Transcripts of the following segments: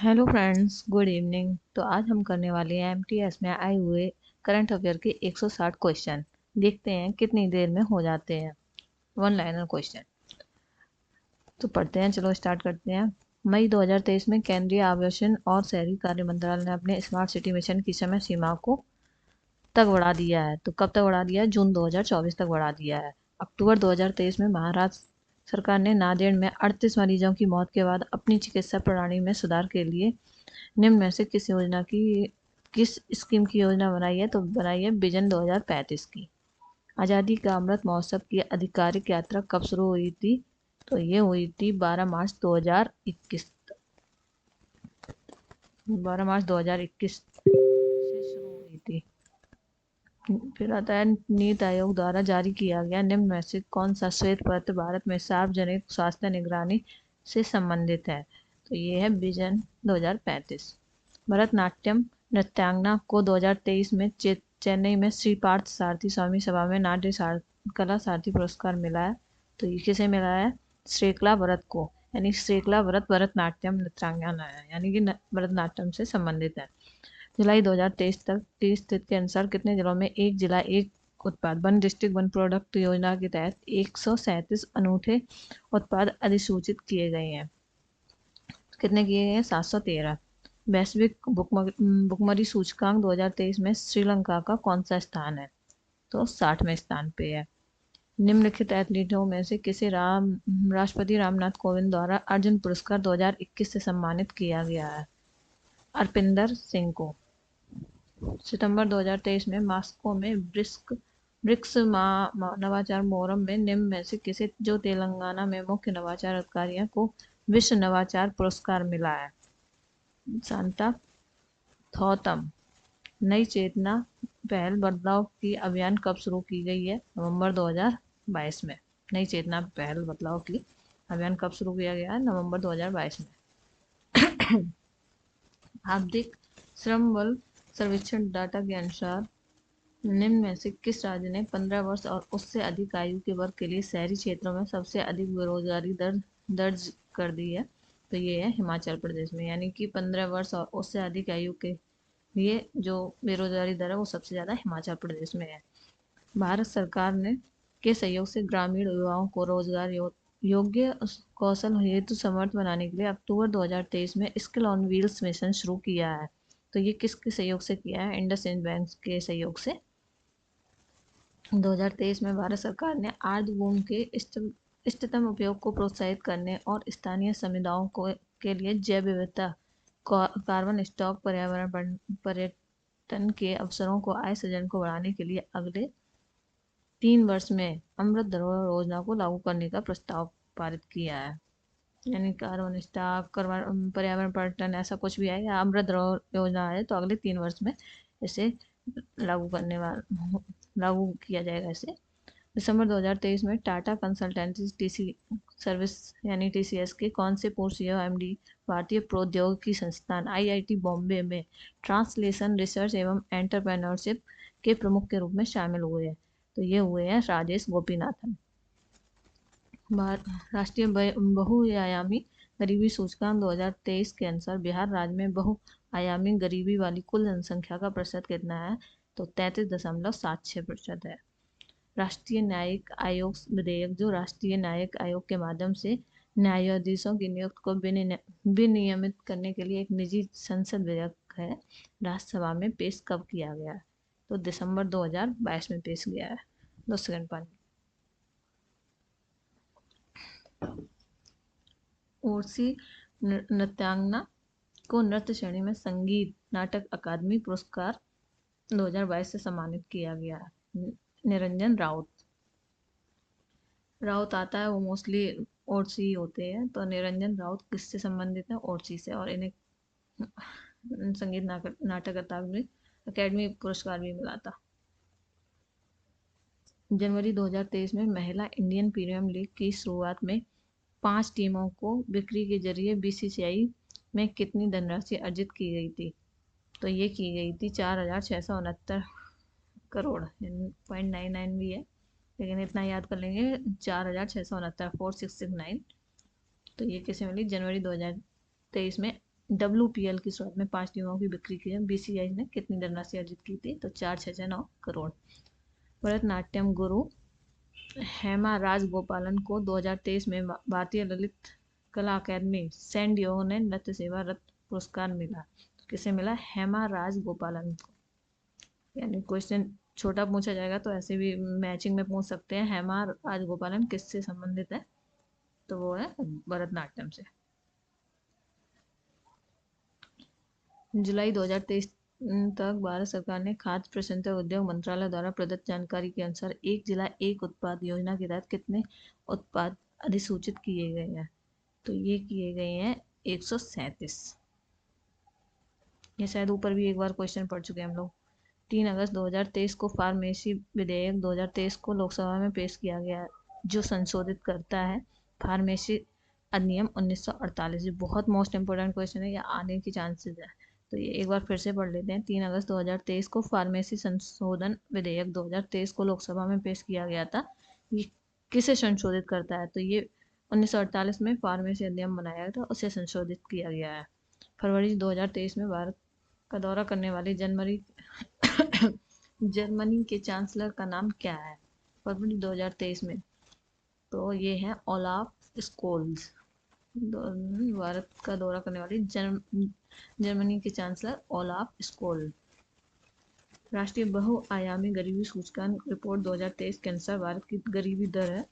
Hello friends, good evening. तो आज हम करने वाले हैं एमटीएस में आए हुए करंट अफेयर के 160 क्वेश्चन। देखते हैं कितनी देर में हो जाते हैं। वन लाइनर क्वेश्चन तो पढ़ते हैं। चलो स्टार्ट करते हैं। मई 2023 में केंद्रीय आवासन और शहरी कार्य मंत्रालय ने अपने स्मार्ट सिटी मिशन की समय सीमा को तक बढ़ा दिया है। तो कब तक बढ़ा दिया है? जून 2024 तक बढ़ा दिया है। अक्टूबर 2023 में महाराष्ट्र सरकार ने नांदेड़ में 38 मरीजों की मौत के बाद अपनी चिकित्सा प्रणाली में सुधार के लिए निम्न में से किस स्कीम की योजना बनाई है? तो बनाई है विजन 2035 की। आज़ादी का अमृत महोत्सव की आधिकारिक यात्रा कब शुरू हुई थी? तो ये हुई थी 12 मार्च 2021। 12 मार्च 2021 से शुरू हुई थी। फिर आता है नीति आयोग द्वारा जारी किया गया निम्न में से कौन सा श्वेत पत्र भारत में सार्वजनिक स्वास्थ्य निगरानी से संबंधित है? तो ये है विजन 2035। भरतनाट्यम नृत्यांगना को 2023 में चेन्नई में श्री पार्थ सारथी स्वामी सभा में कला सारथी पुरस्कार मिला है। तो ये किसे मिला है? श्रेकला भरत को। यानी श्रेकला भरत भरतनाट्यम नृत्यांगना है, यानी कि भरतनाट्यम से संबंधित है। जुलाई 2023 तक की स्थिति के अनुसार कितने जिलों में एक जिला एक उत्पाद वन डिस्ट्रिक्ट वन प्रोडक्ट योजना के तहत 137 अनूठे उत्पाद अधिसूचित किए गए हैं? कितने किए गए हैं? 713। वैश्विक भुखमरी सूचकांक 2023 में श्रीलंका का कौन सा स्थान है? तो 60वें स्थान पे है। निम्नलिखित एथलीटों में से किसे राष्ट्रपति रामनाथ कोविंद द्वारा अर्जुन पुरस्कार 2021 से सम्मानित किया गया है? अर्पिंदर सिंह को। सितंबर 2023 में मॉस्को में ब्रिक्स नवाचार फोरम में निम्न में से किसे, जो तेलंगाना में मुख्य नवाचार अधिकारियों को विश्व नवाचार पुरस्कार मिला है? शांता थौतम। नई चेतना पहल बदलाव की अभियान कब शुरू की गई है? नवंबर 2022 में। नई चेतना पहल बदलाव की अभियान कब शुरू किया गया है? नवंबर 2022 में। आवधिक श्रम बल सर्वेक्षण डाटा के अनुसार निम्न में से किस राज्य ने 15 वर्ष और उससे अधिक आयु के वर्ग के लिए शहरी क्षेत्रों में सबसे अधिक बेरोजगारी दर दर्ज कर दी है? तो ये है हिमाचल प्रदेश में। यानी कि 15 वर्ष और उससे अधिक आयु के लिए जो बेरोजगारी दर है वो सबसे ज़्यादा हिमाचल प्रदेश में है। भारत सरकार ने के सहयोग से ग्रामीण युवाओं को रोजगार योग्य कौशल हेतु समर्थ बनाने के लिए अक्टूबर 2023 में स्किल ऑन व्हील्स मिशन शुरू किया है। तो ये किसके सहयोग से किया है? इंडसइंड बैंक के सहयोग से। 2023 में भारत सरकार ने आर्द्रभूमि के इष्टतम उपयोग को प्रोत्साहित करने और स्थानीय समुदायों के लिए जैव विविधता, कार्बन स्टॉक, पर्यटन के अवसरों को, आय सृजन को बढ़ाने के लिए अगले 3 वर्ष में अमृत धरोहर योजना को लागू करने का प्रस्ताव पारित किया है। यानी कार्बन स्टॉक, पर्यावरण, पर्यटन, ऐसा कुछ भी है या अमृत धरोहर योजना है तो अगले 3 वर्ष में इसे लागू किया जाएगा इसे। दिसंबर 2023 में टाटा कंसल्टेंसी टीसी सर्विस यानी टीसीएस के कौन से पूर्व सीईओ एमडी भारतीय प्रौद्योगिकी संस्थान आईआईटी बॉम्बे में ट्रांसलेशन रिसर्च एवं एंटरप्रेन्योरशिप के प्रमुख के रूप में शामिल हुए हैं? तो ये हुए हैं राजेश गोपीनाथन। राष्ट्रीय बहुआयामी गरीबी सूचकांक 2023 के अनुसार बिहार राज्य में बहुआयामी गरीबी वाली कुल जनसंख्या का प्रतिशत कितना है? तो 33.76% है। राष्ट्रीय न्यायिक आयोग विधेयक, जो राष्ट्रीय न्यायिक आयोग के माध्यम से न्यायाधीशों की नियुक्ति को विनियमित करने के लिए एक निजी संसद विधेयक है, राज्यसभा में पेश कब किया गया है? तो दिसंबर 2022 में पेश किया है। 2 सेकंड पानी। ओरसी नृत्यांगना को नृत्य श्रेणी में संगीत नाटक अकादमी पुरस्कार 2022 से सम्मानित किया गया है। निरंजन राउत आता है, वो मोस्टली ओरसी होते हैं। तो निरंजन राउत किससे संबंधित है? ओरसी से। और इन्हें संगीत नाटक अकादमी पुरस्कार भी मिला था। जनवरी 2023 में महिला इंडियन प्रीमियर लीग की शुरुआत में 5 टीमों को बिक्री के जरिए बीसीसीआई में कितनी धनराशि अर्जित की गई थी? तो ये की गई थी 4,669 करोड़। 0.99 भी है लेकिन इतना याद कर लेंगे, 4,669, 4669। तो ये किसे मिली? जनवरी 2023 में WPL की शुरुआत में 5 टीमों की बिक्री की है, BCCI ने कितनी धनराशि अर्जित की थी? तो 4,609 करोड़। भरतनाट्यम गुरु हेमा राजगोपालन को 2023 में भारतीय ललित कला अकादमी सैन डिएगो ने नृत्य सेवा रत्न पुरस्कार मिला। किसे मिला? हेमा राजगोपालन को। यानी क्वेश्चन छोटा पूछा जाएगा तो ऐसे भी मैचिंग में पूछ सकते हैं। हेमा राजगोपालन किससे संबंधित है? तो वो है भरतनाट्यम से। जुलाई 2023 तक भारत सरकार ने खाद्य प्रसंस्करण उद्योग मंत्रालय द्वारा प्रदत्त जानकारी के अनुसार एक जिला एक उत्पाद योजना के तहत कितने उत्पाद अधिसूचित किए गए हैं? तो ये किए गए हैं 137। ये शायद ऊपर भी एक बार क्वेश्चन पढ़ चुके हैं हम लोग। 3 अगस्त 2023 को फार्मेसी विधेयक 2023 को लोकसभा में पेश किया गया, जो संशोधित करता है फार्मेसी अधिनियम 1948। ये बहुत मोस्ट इंपोर्टेंट क्वेश्चन है, या आने की चांसेस है, तो ये एक बार फिर से पढ़ लेते हैं। 3 अगस्त 2023 को फार्मेसी संशोधन विधेयक 2023 को लोकसभा में पेश किया गया था। ये किसे संशोधित करता है? तो ये 1948 में फार्मेसी अधिनियम बनाया गया था, उसे संशोधित किया गया है। फरवरी 2023 में भारत का दौरा करने वाली जर्मनी के चांसलर का नाम क्या है? फरवरी 2023 में, तो ये है ओलाफ स्कोल्स। भारत का दौरा करने वाली जर्मनी के चांसलर ओलाफ स्कोल। राष्ट्रीय बहुआयामी गरीबी सूचकांक रिपोर्ट 2023 के अनुसार भारत की गरीबी दर है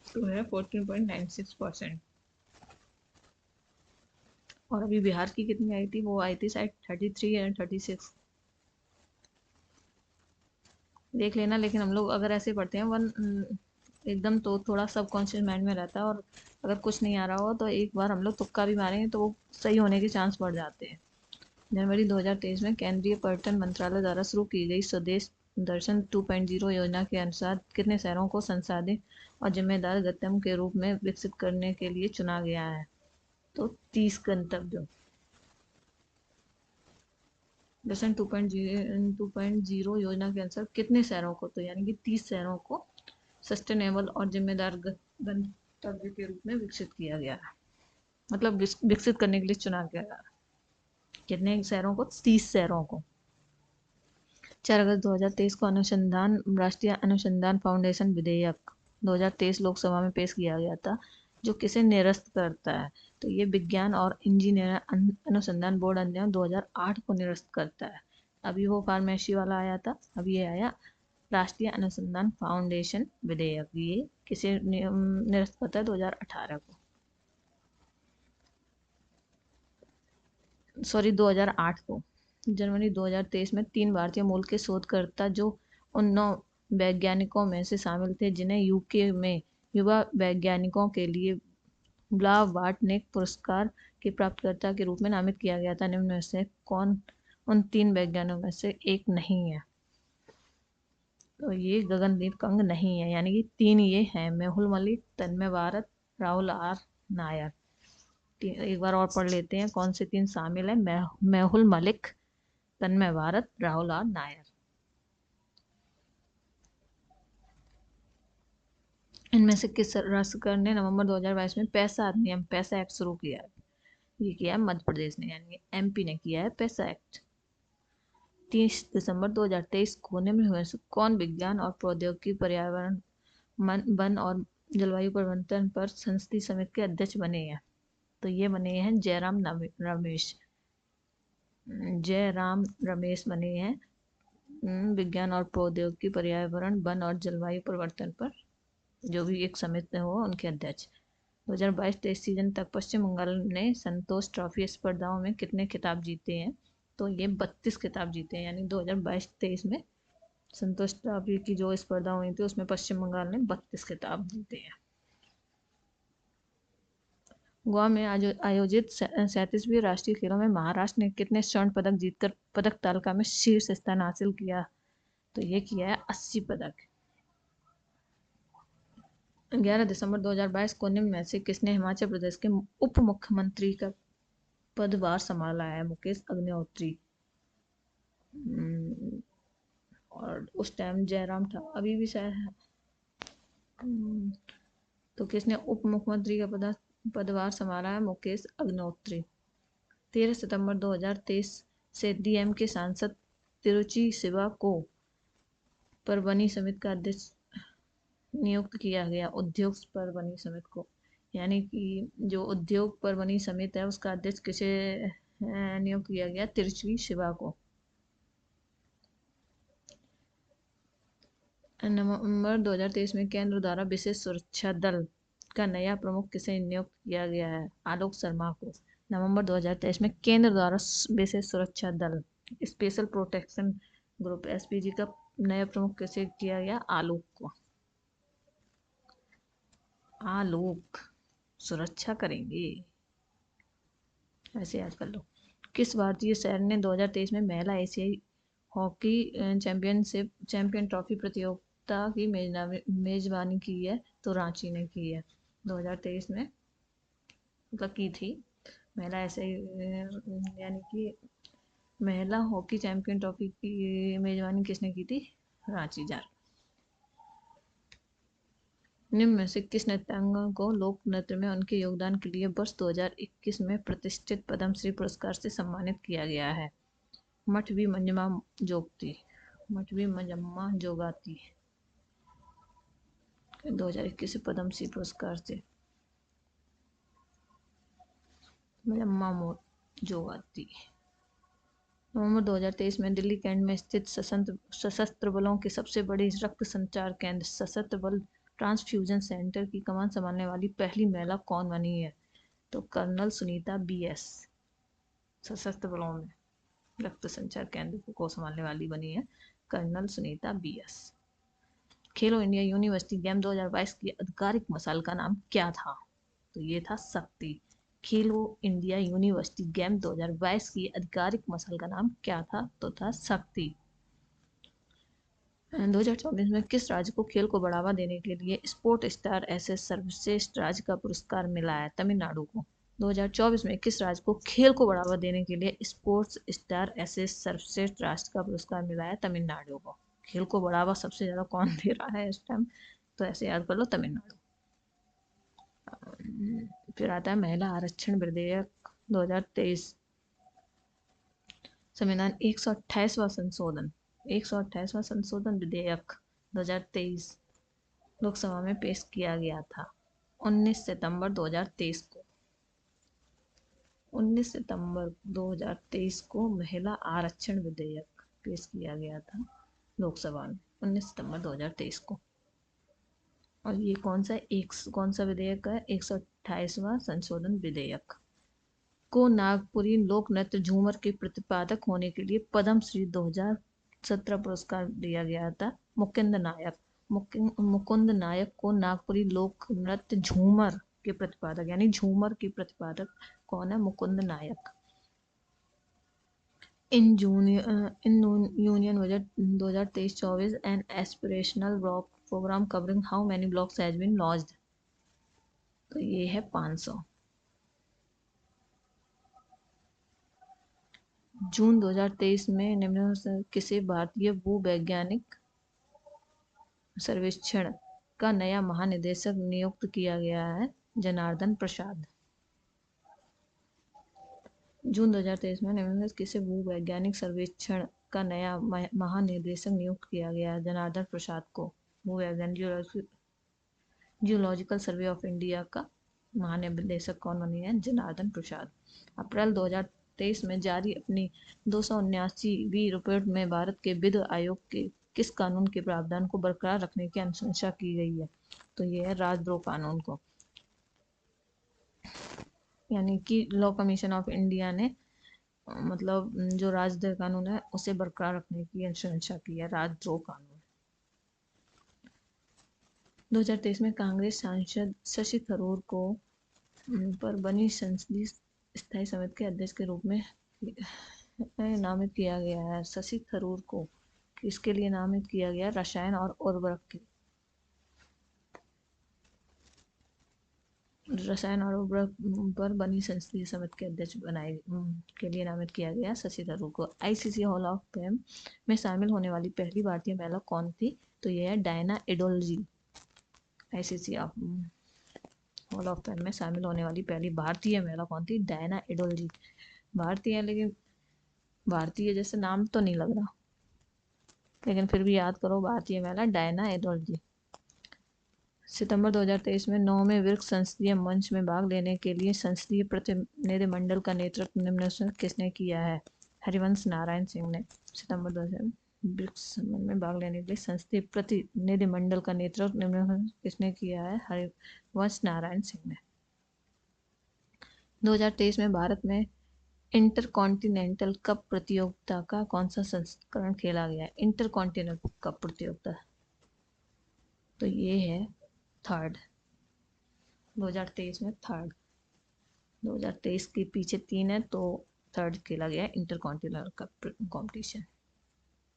तो है 14.96%। और अभी बिहार की कितनी आई थी? वो आई थी शायद 33 या 36, देख लेना। लेकिन हम लोग अगर ऐसे पढ़ते हैं वन एकदम, तो थोड़ा सबकॉन्शियस माइंड में रहता है, और अगर कुछ नहीं आ रहा हो तो एक बार हम लोग तुक्का भी मारेंगे तो वो सही होने के चांस बढ़ जाते हैं। जनवरी 2023 में केंद्रीय पर्यटन मंत्रालय द्वारा शुरू की गई स्वदेश दर्शन 2.0 योजना के अनुसार कितने शहरों को संसाधित और जिम्मेदार गंतव्य के रूप में विकसित करने के लिए चुना गया है? तो 30 गंतव्य। दर्शन 2.0 योजना के अनुसार कितने शहरों को? तो यानी कि 30 शहरों को सस्टेनेबल और जिम्मेदार गंतव्य के रूप में विकसित किया गया है, मतलब विकसित करने के लिए चुना गया। कितने शहरों को? 30 शहरों को। 4 अगस्त 2023 को अनुसंधान राष्ट्रीय अनुसंधान फाउंडेशन विधेयक 2023 लोकसभा में पेश किया गया था, जो किसे निरस्त करता है? तो ये विज्ञान और इंजीनियर अनुसंधान बोर्ड अधिनियम 2008 को निरस्त करता है। अभी वो फार्मेसी वाला आया था, अभी ये आया राष्ट्रीय अनुसंधान फाउंडेशन विधेयक। ये किसे निरस्त करता है? 2018 को, सॉरी 2008 को। जनवरी 2023 में 3 भारतीय मूल के शोधकर्ता, जो उन 9 वैज्ञानिकों में से शामिल थे जिन्हें यूके में युवा वैज्ञानिकों के लिए ब्लावार्टनिक पुरस्कार के प्राप्तकर्ता के रूप में नामित किया गया था, निम्न में से कौन उन 3 वैज्ञानिकों में से एक नहीं है? तो ये गगनदीप कंग नहीं है, यानी कि 3 ये हैं: मेहुल मलिक, तन्मय भारत, राहुल आर नायर। एक बार और पढ़ लेते हैं कौन से 3 शामिल है। मेहुल मलिक, तन्मय भारत, राहुल आर नायर। इनमें से किस राज्य सरकार ने नवंबर 2022 में पैसा अधिनियम, पैसा एक्ट शुरू किया है? ये किया है मध्य प्रदेश ने, यानी MP ने किया है पैसा एक्ट। 30 दिसंबर 2023 को निम्न में से कौन विज्ञान और प्रौद्योगिकी, पर्यावरण, वन और जलवायु परिवर्तन पर संसदीय समिति के अध्यक्ष बने हैं? तो ये बने हैं जयराम रमेश बने हैं विज्ञान और प्रौद्योगिकी, पर्यावरण, वन और जलवायु परिवर्तन पर जो भी एक समिति हो उनके अध्यक्ष। 2022-23 सीजन तक पश्चिम बंगाल ने संतोष ट्रॉफी स्पर्धाओं में कितने खिताब जीते हैं? तो ये 32 खिताब जीते हैं, यानी 2022-23 में संतोष ट्रॉफी की जो स्पर्धा हुई थी उसमें पश्चिम बंगाल ने 32 खिताब जीते हैं। गोवा में आयोजित 37वीं राष्ट्रीय खेलों में महाराष्ट्र ने कितने स्वर्ण पदक जीतकर पदक तालिका में शीर्ष स्थान हासिल किया? तो ये किया है 80 पदक। 11 दिसंबर 2022 को निम्न में से किसने हिमाचल प्रदेश के उप मुख्यमंत्री का पदभार संभाला है? मुकेश अग्निहोत्री। और उस टाइम जयराम था, अभी भी शायद है। तो किसने उप मुख्यमंत्री का पदभार संभाला है? मुकेश अग्निहोत्री। 13 सितंबर 2023 से डीएम के सांसद तिरुचि शिवा को परभनी समिति का अध्यक्ष नियुक्त किया गया। उद्योग परभनी समिति को, यानी कि जो उद्योग परभनी समिति है उसका अध्यक्ष किसे नियुक्त किया गया? तिरुचि शिवा को। नवंबर 2023 में केंद्र द्वारा विशेष सुरक्षा दल का नया प्रमुख किसे नियुक्त किया गया है? आलोक शर्मा को। नवंबर 2023 में केंद्र द्वारा विशेष सुरक्षा दल स्पेशल प्रोटेक्शन ग्रुप एसपीजी का नया प्रमुख किसे किया गया? आलोक को। आलोक सुरक्षा करेंगे, ऐसे याद कर लो। किस भारतीय शहर ने 2023 में महिला एशियाई हॉकी चैंपियन ट्रॉफी प्रतियोगिता की मेजबानी की है? तो रांची ने की है 2023 में, मतलब की थी। महिला एशियाई यानी कि महिला हॉकी चैंपियन ट्रॉफी की मेजबानी किसने की थी? रांची जार। निम्न में से किस नृत्यांगना को लोक नृत्य में उनके योगदान के लिए वर्ष 2021 में प्रतिष्ठित पद्मश्री पुरस्कार से सम्मानित किया गया है? मठवी मंजम्मा जोगती। मठवी मंजम्मा जोगाती 2021 से पद्मश्री पुरस्कार से मंजम्मा जोगाती। नवंबर 2023 में दिल्ली कैंट में स्थित सशस्त्र बलों के सबसे बड़े रक्त संचार केंद्र सशस्त्र बल ट्रांसफ्यूजन सेंटर की कमान संभालने वाली पहली महिला कौन बनी है? तो कर्नल सुनीता बीएस सशस्त्र बलों में रक्त संचार केंद्र को संभालने वाली बनी है कर्नल सुनीता बीएस। खेलो इंडिया यूनिवर्सिटी गेम 2022 की आधिकारिक मसाल का नाम क्या था? तो ये था शक्ति। खेलो इंडिया यूनिवर्सिटी गेम 2022 की आधिकारिक मसाल का नाम क्या था? तो था शक्ति। 2024 में किस राज्य को खेल को बढ़ावा देने के लिए स्पोर्ट स्टार एसेस सर्वश्रेष्ठ राज्य का पुरस्कार मिला है? तमिलनाडु को। 2024 में किस राज्य को खेल को बढ़ावा देने के लिए स्पोर्ट्स स्टार एसेस सर्वश्रेष्ठ राष्ट्र का पुरस्कार मिला है? तमिलनाडु को। खेल को बढ़ावा सबसे ज्यादा कौन दे रहा है इस टाइम? तो ऐसे याद कर लो, तमिलनाडु। फिर आता है महिला आरक्षण विधेयक 2023। संविधान 128वां संशोधन 128वां संशोधन विधेयक 2023 लोकसभा में पेश किया गया था 19 सितंबर 2023 को। 19 सितंबर 2023 को महिला आरक्षण विधेयक पेश किया गया था लोकसभा में 19 सितंबर 2023 को। और ये कौन सा विधेयक है? 128वां संशोधन विधेयक को नागपुरी लोक नृत्य झूमर के प्रतिपादक होने के लिए पद्मश्री 2017 पुरस्कार दिया गया था मुकुंद नायक को नागपुरी लोक नृत्य झूमर के प्रतिपादक, यानी झूमर के प्रतिपादक कौन है? Mukund Nayak. In union budget 2023-24 an aspirational block programme covering how many blocks has been launched? तो ये है 500। जून 2023 में निम्न से किसे भारतीय भूवैज्ञानिक सर्वेक्षण का नया महानिदेशक नियुक्त किया गया है? जनार्दन प्रसाद। जून 2023 में निम्न से किसे भूवैज्ञानिक सर्वेक्षण का नया महानिदेशक नियुक्त किया गया है? जनार्दन प्रसाद को। भूवैज्ञानिक जियोलॉजिकल सर्वे ऑफ इंडिया का महानिदेशक कौन बने हैं? जनार्दन प्रसाद। अप्रैल 2023 में जारी अपनी 279वीं रिपोर्ट में भारत के वित्त आयोग के किस कानून के प्रावधान को बरकरार रखने की अनुशंसा की गई है? तो ये है राजद्रोह कानून को, यानी कि लॉ कमीशन ऑफ इंडिया ने मतलब जो राजद्रोह कानून है उसे बरकरार रखने की अनुशंसा की है, राजद्रोह कानून। 2023 में कांग्रेस सांसद शशि थरूर को पर बनी संसदीय स्थायी समिति के अध्यक्ष के रूप में नामित किया गया है। शशि थरूर को किसके लिए नामित किया गया? रसायन और उर्वरक के पर बनी संसदीय समिति के अध्यक्ष बनाए के लिए नामित किया गया शशि थरूर को। आईसीसी हॉल ऑफ फेम में शामिल होने वाली पहली भारतीय महिला कौन थी? तो यह है Diana Edulji. ICC hall of fame में शामिल होने वाली पहली भारतीय महिला कौन थी? डायना एडोल्जी। भारतीय है, लेकिन भारतीय जैसे नाम तो नहीं लग रहा, लेकिन फिर भी याद करो, भारतीय महिला डायना एडोल्जी। सितंबर 2023 में 9वें ब्रिक्स संसदीय मंच में भाग लेने के लिए संसदीय प्रतिनिधिमंडल का नेतृत्व निम्न में किसने किया है? हरिवंश नारायण सिंह ने। सितंबर 2000 ब्रिक्स सम्मेलन में भाग लेने के लिए संसदीय प्रतिनिधिमंडल का नेतृत्व निम्न में किसने किया है? हरिवंश नारायण सिंह ने। 2023 में भारत में इंटरकॉन्टिनेंटल कप प्रतियोगिता का कौन सा संस्करण खेला गया है? इंटरकॉन्टिनेंटल कप प्रतियोगिता, तो ये है थर्ड, 2023 में थर्ड। 2023 के पीछे 3 है, तो थर्ड खेला गया intercontinental cup competition,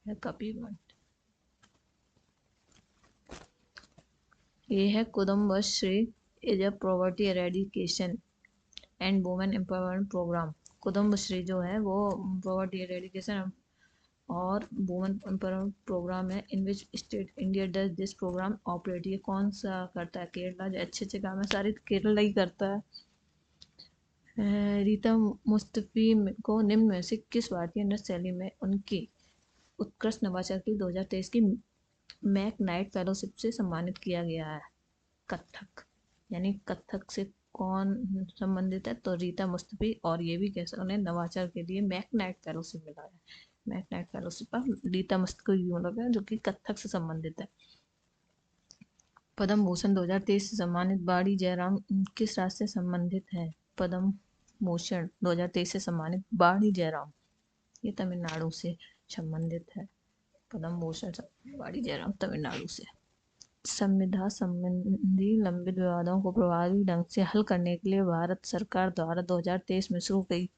cup event. ये है Kudumbashree is a poverty eradication and women empowerment programme. Kudumbashree जो है वो पॉवर्टी एरेडिकेशन और वुमेन एम्पावरमेंट प्रोग्राम है, in which state India does this programme operate. ये कौन सा करता है? केरला। जो अच्छे अच्छे काम है सारे केरला ही करता है। रीता मुस्तफी को निम्न में से किस भारतीय नृत्य शैली में उनकी उत्कृष्ट नवाचार के लिए 2023 की मैक नाइट फेलोशिप से सम्मानित किया गया है? कथक, यानी कथक से कौन संबंधित है? तो रीता मुस्तफी। और ये भी कैसे उन्हें नवाचार के लिए मैक नाइट फेलोशिप मिला है। मैक नाइट फेलोशिप पर रीता मुस्तफी है, जो कि कथक से संबंधित है। पद्म भूषण 2023 से सम्मानित बाड़ी जयराम किस राज्य से संबंधित है? पद्म भूषण 2023 से सम्मानित बाड़ी जयराम, ये तमिलनाडु से संबंधित है। पद्म भूषण बाड़ी जयराम तमिलनाडु से। संविदा संबंधी लंबित विवादों को प्रभावी ढंग से हल करने के लिए भारत सरकार द्वारा 2023 में शुरू की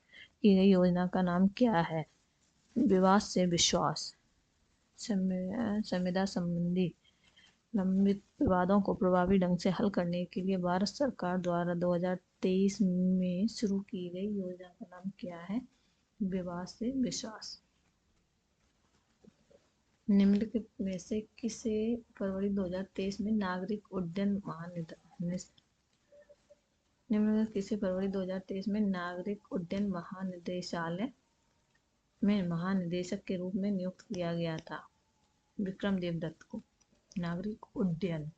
गई योजना का नाम क्या है? विवाद से विश्वास। संविदा संबंधी लंबित विवादों को प्रभावी ढंग से हल करने के लिए भारत सरकार द्वारा 2023 में शुरू की गई योजना का नाम क्या है? विवाद से विश्वास। निम्नलिखित में से किसे फरवरी 2023 में नागरिक उड्डयन महानिदेशालय में महानिदेशक के रूप में नियुक्त किया गया था? विक्रम देवदत्त को। नागरिक उड्डयन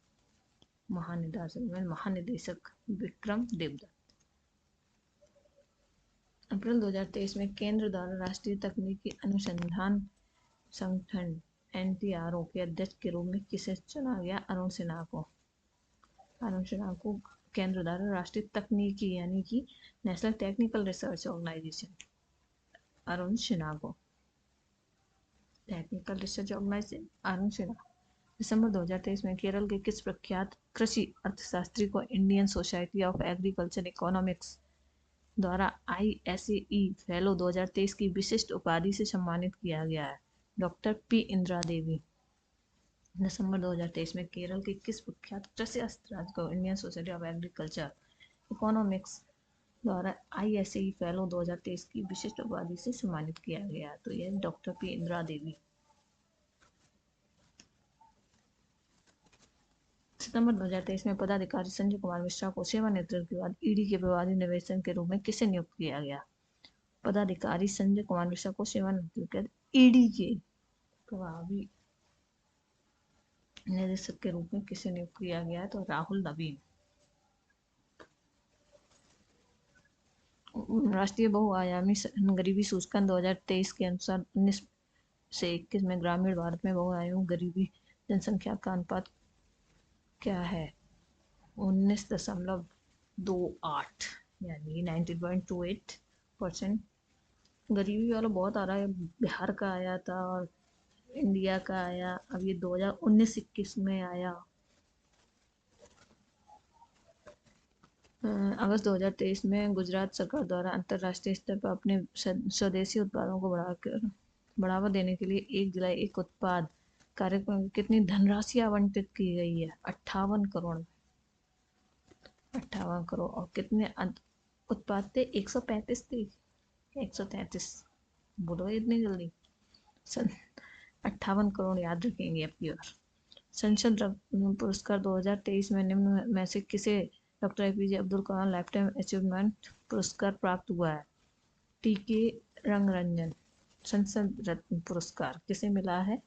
महानिदेशक विक्रम देवदत्त। अप्रैल 2023 में केंद्र द्वारा राष्ट्रीय तकनीकी अनुसंधान संगठन NTRO के अध्यक्ष के रूप में किसे चुना गया? अरुण सिन्हा को। अरुण सिन्हा को केंद्र द्वारा राष्ट्रीय तकनीकी यानी कि national technical research organisation, Arun Sinha को technical research organisation Arun Sinha. दिसंबर 2023 में केरल के किस प्रख्यात कृषि अर्थशास्त्री को Indian society of agriculture economics द्वारा ISAE फेलो 2023 की विशिष्ट उपाधि से सम्मानित किया गया है? Doctor P Indira Devi. दिसंबर 2023 में केरल के किस प्रख्यात कृषि अर्थशास्त्री को Indian society of agriculture economics द्वारा ISAE फेलो 2023 की विशिष्ट उपाधि से सम्मानित किया गया? तो यह डॉक्टर P इंदिरा देवी। सितंबर 2023 में पदाधिकारी संजय कुमार मिश्रा को सेवानिवृत्ति के बाद ED के प्रभारी निदेशक के रूप में किसे नियुक्त किया गया? पदाधिकारी संजय कुमार मिश्रा को सेवानिवृत्ति के बाद ED के प्रभारी निदेशक के रूप में किसे नियुक्त किया गया है? तो राहुल नवीन। राष्ट्रीय बहुआयामी गरीबी सूचकांक 2023 के अनुसार 19 से 21 में ग्रामीण भारत में बहुआयामी गरीबी जनसंख्या का अनुपात क्या है? 19.28, यानी 19.28%। गरीबी वाला बहुत आ रहा है, बिहार का आया था और इंडिया का आया, अब ये 2019-21 में आया। अगस्त 2023 में गुजरात सरकार द्वारा अंतर्राष्ट्रीय स्तर पर अपने स्वदेशी उत्पादों को बढ़ावा देने के लिए 1 जुलाई 1 उत्पाद कार्यक्रम में कितनी धनराशि आवंटित की गई है? 58 करोड़। 58 करोड़। और कितने उत्पाद थे? 135 थे। 133। बोलो इतनी जल्दी। 58 करोड़ याद रखेंगे अब की बार। संसद रत्न पुरस्कार 2023 में निम्न में से किसे doctor APJ Abdul Kalam life time achievement पुरस्कार प्राप्त हुआ है? टीके रंगरंजन संसद रत्न पुरस्कार किसे मिला है?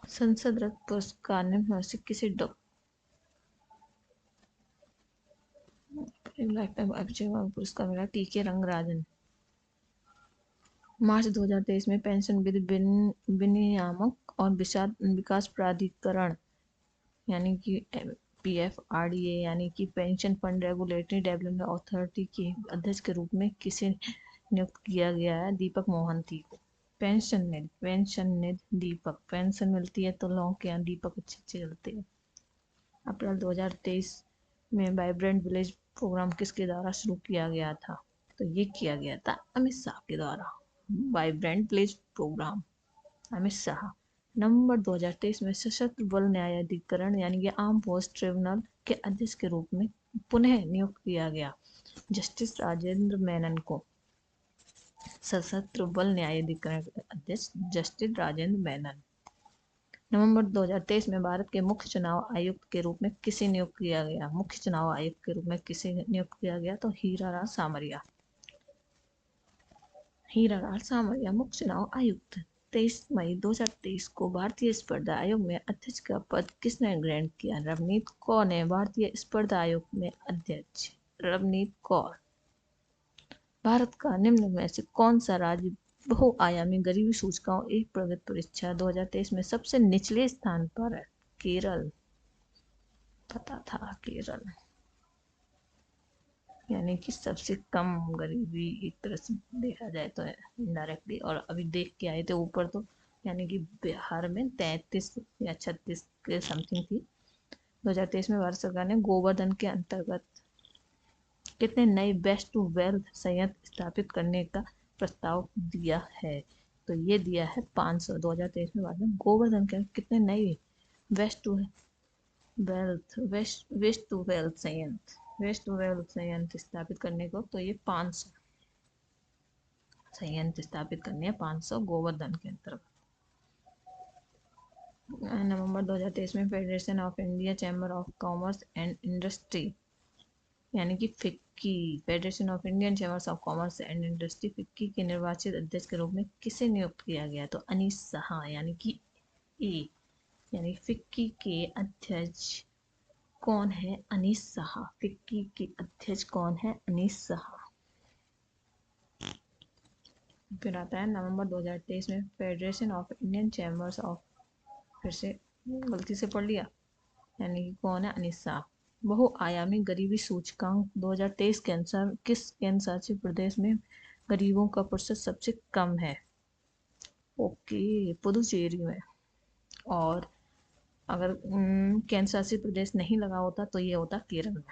संसद रत्न पुरस्कार निम्न में से किसे लाइफ टाइम अचीवमेंट पुरस्कार मिला? टीके रंगराजन। मार्च 2023 में पेंशन विनियामक और विकास प्राधिकरण यानी कि PFRDA यानी कि pension fund regulatory development authority के अध्यक्ष के रूप में किसे नियुक्त किया गया है? दीपक मोहंती को। पेंशन निधि दीपक। पेंशन मिलती है तो लोगों के यहाँ दीपक अच्छे चलते हैं। अप्रैल 2023 में वाइब्रेंट विलेज प्रोग्राम किसके द्वारा शुरू किया गया था? तो ये किया गया था अमित शाह के द्वारा। Vibrant village programme Amit Shah. नवंबर 2023 में सशस्त्र बल न्यायाधिकरण यानी कि आर्म फोर्स ट्रिब्यूनल के अध्यक्ष के रूप में पुनः नियुक्त किया गया जस्टिस राजेंद्र मेनन को। सशस्त्र बल न्यायाधिकरण के अध्यक्ष जस्टिस राजेंद्र मेनन। नवंबर 2023 में भारत के मुख्य चुनाव आयुक्त के रूप में किसे नियुक्त किया गया? मुख्य चुनाव आयुक्त के रूप में किसे नियुक्त किया गया? तो हीरालाल सामरिया। हीरालाल सामरिया मुख्य चुनाव आयुक्त। 23 मई 2023 को भारतीय स्पर्धा आयोग में अध्यक्ष का पद किसने ग्रहण किया? रवनीत कौर ने भारतीय स्पर्धा आयोग में अध्यक्ष। रवनीत कौर। भारत का निम्न में से कौन सा राज्य बहुआयामी गरीबी सूचकांक एक प्रगति परीक्षा 2023 में सबसे निचले स्थान पर है? केरल। पता था केरल यानी कि सबसे कम गरीबी एक तरह से देखा जाए तो इनडायरेक्टली। और अभी देख के आए थे ऊपर तो यानी कि बिहार में 33 या 36 के समथिंग थी। 2023 में भारत सरकार ने गोवर्धन के अंतर्गत कितने नए वेस्ट टू वेल्थ संयंत्र स्थापित करने का प्रस्ताव दिया है? तो ये दिया है 500। 2023 में भारत ने गोवर्धन के कितने नए वेस्ट टू वेल्थ संयंत्र स्थापित करने को? तो ये 500 संयंत्र स्थापित करने हैं 500 गोवर्धन के अंतर्गत। नवंबर 2023 में federation of India chamber of commerce and industry यानी कि FICCI federation of Indian chambers of commerce and industry FICCI के निर्वाचित अध्यक्ष के रूप में किसे नियुक्त किया गया? तो अनीस शाह यानी कि ए यानी फिक्की के अध्यक्ष कौन है? अनीस शाह। फिक्की के अध्यक्ष कौन है? अनीस शाह। फिर आता है नवंबर 2023 में federation of Indian chambers of, फिर से गलती से पढ़ लिया, यानी कि कौन है? अनीस शाह। बहुआयामी गरीबी सूचकांक 2023 के अनुसार किस केंद्र शासित प्रदेश में गरीबों का प्रतिशत सबसे कम है? ओके, पुदुचेरी में। और अगर केंद्र शासित प्रदेश नहीं लगा होता तो ये होता केरल में।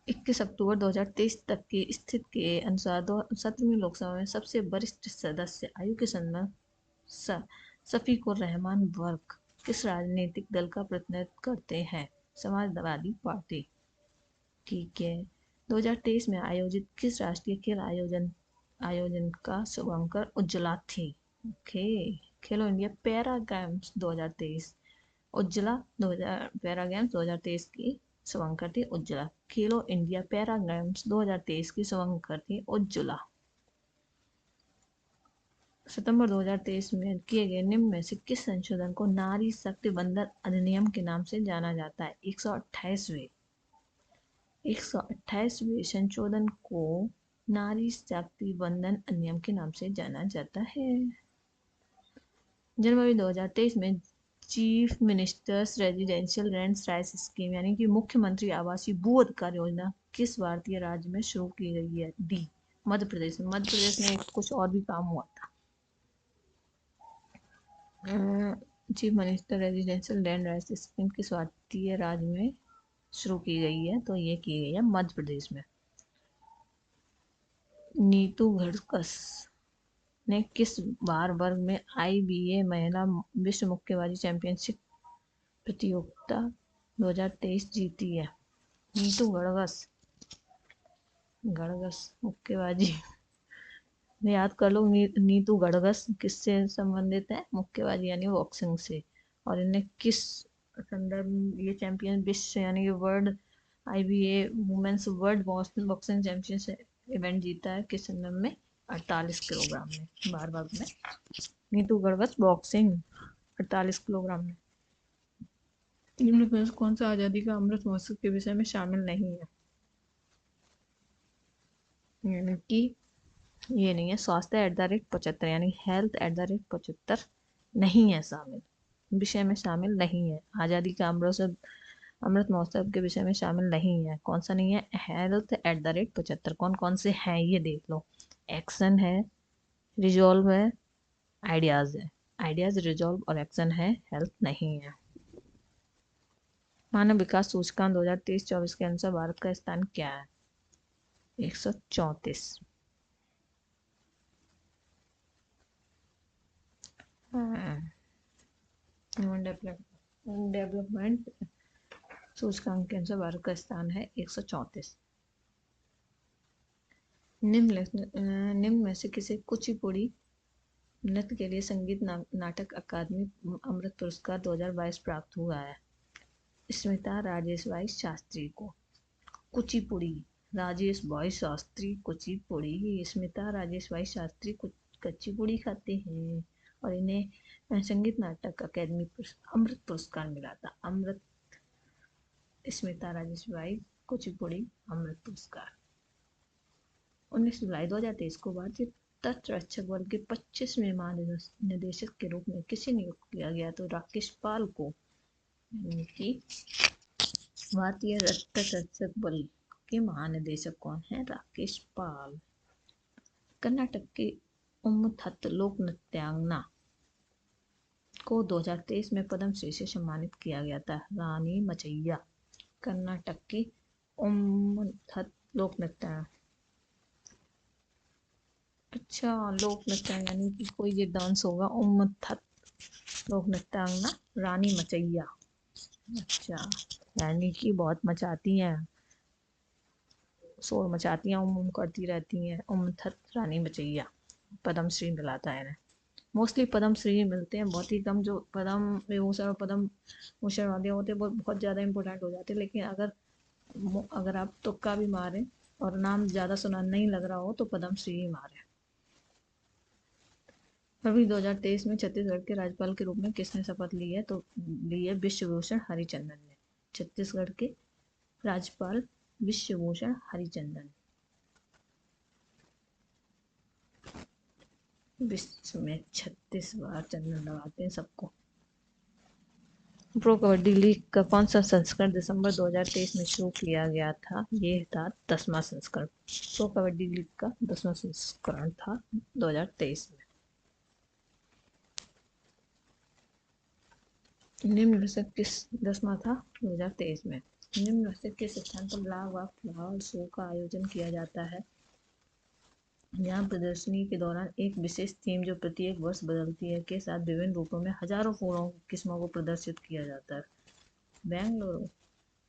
21 अक्टूबर 2023 तक की स्थिति के अनुसार 17वीं लोकसभा में सबसे वरिष्ठ सदस्य आयु के संबंध शफीकुर रहमान वर्क किस राजनीतिक दल का प्रतिनिधित्व करते हैं? समाजवादी पार्टी। ठीक है। 2023 में आयोजित किस राष्ट्रीय खेल आयोजन का शुभांकर उज्ज्वला थी? ओके, खेलो India para games 2023। Ujjwala 2000 para games 2023 की शुभांकर थी उज्ज्वला। खेलो इंडिया पैरा गेम्स 2023 की शुभांकर थी उज्ज्वला। सितंबर 2023 में किए गए निम्न में से किस संशोधन को नारी शक्ति बंधन अधिनियम के नाम से जाना जाता है? 128वें संशोधन को नारी शक्ति बंधन अधिनियम के नाम से जाना जाता है। जनवरी 2023 में chief ministers residential rent rice scheme यानी कि मुख्यमंत्री आवासीय भू अधिकार योजना किस भारतीय राज्य में शुरू की गई है? डी, मध्य प्रदेश में। मध्य प्रदेश में कुछ और भी काम हुआ था। Chief minister residential land rice scheme किस भारतीय राज्य में शुरू की गई है? तो ये की गई है मध्य प्रदेश में। नीतू घड़कस ने किस बार वर्ग में IBA महिला विश्व मुक्केबाजी चैंपियनशिप प्रतियोगिता 2023 जीती है? नीतू घड़गस मुक्केबाजी याद कर लो। नीतू घड़गस किससे संबंधित है? मुक्केबाजी यानी बॉक्सिंग से। और इन्हें किस संदर्भ ये चैंपियन विश्व यानी कि world IBA women's world boxing championship event जीता है किस संदर्भ में? 48 किलोग्राम में, बार बार में। नीतू गढ़वत बॉक्सिंग 48 किलोग्राम में। निम्न में से कौन सा आज़ादी का अमृत महोत्सव के विषय में शामिल नहीं है? यानी कि ये नहीं है। स्वास्थ्य @75 यानी हेल्थ @75 नहीं है शामिल, विषय में शामिल नहीं है। आज़ादी का अमृत महोत्सव के विषय में शामिल नहीं है। कौन सा नहीं है? हेल्थ @75। कौन कौन से हैं ये देख लो। एक्शन है, रिजॉल्व है, आइडियाज है। आइडियाज, रिजॉल्व और एक्शन है, हेल्थ नहीं है। मानव विकास सूचकांक 2023-24 के अनुसार भारत का स्थान क्या है? 134। डेवलपमेंट सूचकांक के अनुसार भारत का स्थान है 134। निम्न में से किसे कुचिपुड़ी नृत्य के लिए संगीत नाटक अकादमी अमृत पुरस्कार 2022 प्राप्त हुआ है? स्मिता राजेश बाई शास्त्री को। कुचिपुड़ी राजेश बाई शास्त्री कुचिपुड़ी। स्मिता राजेश बाई शास्त्री कुचिपुड़ी खाते हैं और इन्हें संगीत नाटक अकादमी अमृत पुरस्कार मिला था। अमृत स्मिता राजेश बाई कुचिपुड़ी अमृत पुरस्कार। 19 जुलाई 2023 को भारतीय तटरक्षक बल के 25वें महानिदेशक के रूप में किसे नियुक्त किया गया? तो राकेश पाल को। यानी कि भारतीय तटरक्षक बल के महानिदेशक कौन है? राकेश पाल। कर्नाटक की उम्मथत लोक नृत्यांगना को 2023 में पद्मश्री से सम्मानित किया गया था। रानी मचैया। कर्नाटक की उम्मथत लोक नृत्यांगना। अच्छा, लोक नृत्य यानी कि कोई ये डांस होगा। उम्मथत लोक नृत्यांगना रानी मचैया। अच्छा, यानी कि बहुत मचाती हैं, शोर मचाती हैं, उम करती रहती हैं। उम्मथत रानी मचैया। पद्मश्री मिला था इन्हें। मोस्टली पद्मश्री मिलते हैं, बहुत ही कम जो पद्म विभूषण और पद्म भूषण वाले होते हैं वो बहुत ज़्यादा इंपॉर्टेंट हो जाते हैं। लेकिन अगर आप तुक्का भी मारें और नाम ज़्यादा सुना नहीं लग रहा हो तो पद्मश्री ही मारें। फरवरी 2023 में छत्तीसगढ़ के राज्यपाल के रूप में किसने शपथ ली है? तो ली है विश्वभूषण हरिचंदन ने। छत्तीसगढ़ के राज्यपाल विश्वभूषण हरिचंदन। विश्व में 36 बार चंदन लगाते हैं सबको। प्रो कबड्डी लीग का कौन सा संस्करण दिसंबर 2023 में शुरू किया गया था? ये था 10वां संस्करण। प्रो कबड्डी लीग का 10वां संस्करण था 2023 में। निम्न में से किस 10वां था 2023 में? निम्न में से किस स्थान पर ब्लैक वॉक फ्लावर शो का आयोजन किया जाता है? यहाँ प्रदर्शनी के दौरान एक विशेष थीम जो प्रत्येक वर्ष बदलती है के साथ विभिन्न रूपों में हजारों फूलों की किस्मों को प्रदर्शित किया जाता है। बेंगलुरु।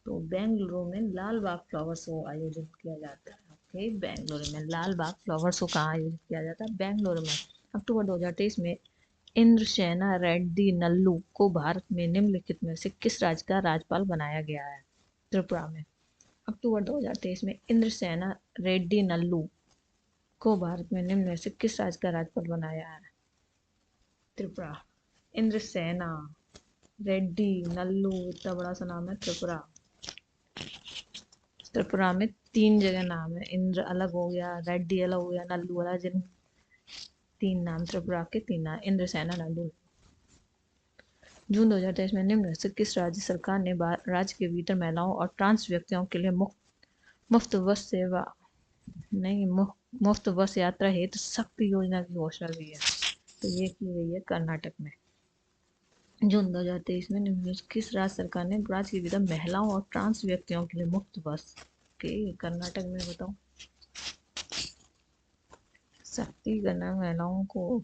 तो बेंगलुरु में लाल बाग फ्लावर शो आयोजित किया जाता है। ओके, बेंगलुरु में लाल बाग फ्लावर शो कहाँ आयोजित किया जाता है? बेंगलुरु में। अक्टूबर 2023 में इंद्रसेना रेड्डी नल्लू को भारत में निम्नलिखित में से किस राज्य का राज्यपाल बनाया गया है? त्रिपुरा में। अक्टूबर 2023 में इंद्रसेना रेड्डी नल्लू को भारत में निम्न में से किस राज्य का राज्यपाल बनाया है? त्रिपुरा। इंद्रसेना रेड्डी नल्लू, इतना बड़ा सा नाम है त्रिपुरा। त्रिपुरा में 3 जगह नाम है। इंद्र अलग हो गया, रेड्डी अलग हो गया, नल्लू अलग। जिन 3 नाम त्रिपुरा के 3 नाम इंद्रसेना नल्लू। जून 2023 में निम्न में से किस राज्य सरकार ने राज्य के भीतर महिलाओं और ट्रांस व्यक्तियों के लिए मुफ्त बस सेवा नहीं मुफ्त बस यात्रा हेतु शक्ति योजना की घोषणा की है? तो ये की गई है कर्नाटक में। जून 2023 में निम्न किस राज्य सरकार ने राज्य के भीतर महिलाओं और ट्रांस व्यक्तियों के लिए मुफ्त बस के? कर्नाटक में। बताओ, शक्ति करना महिलाओं को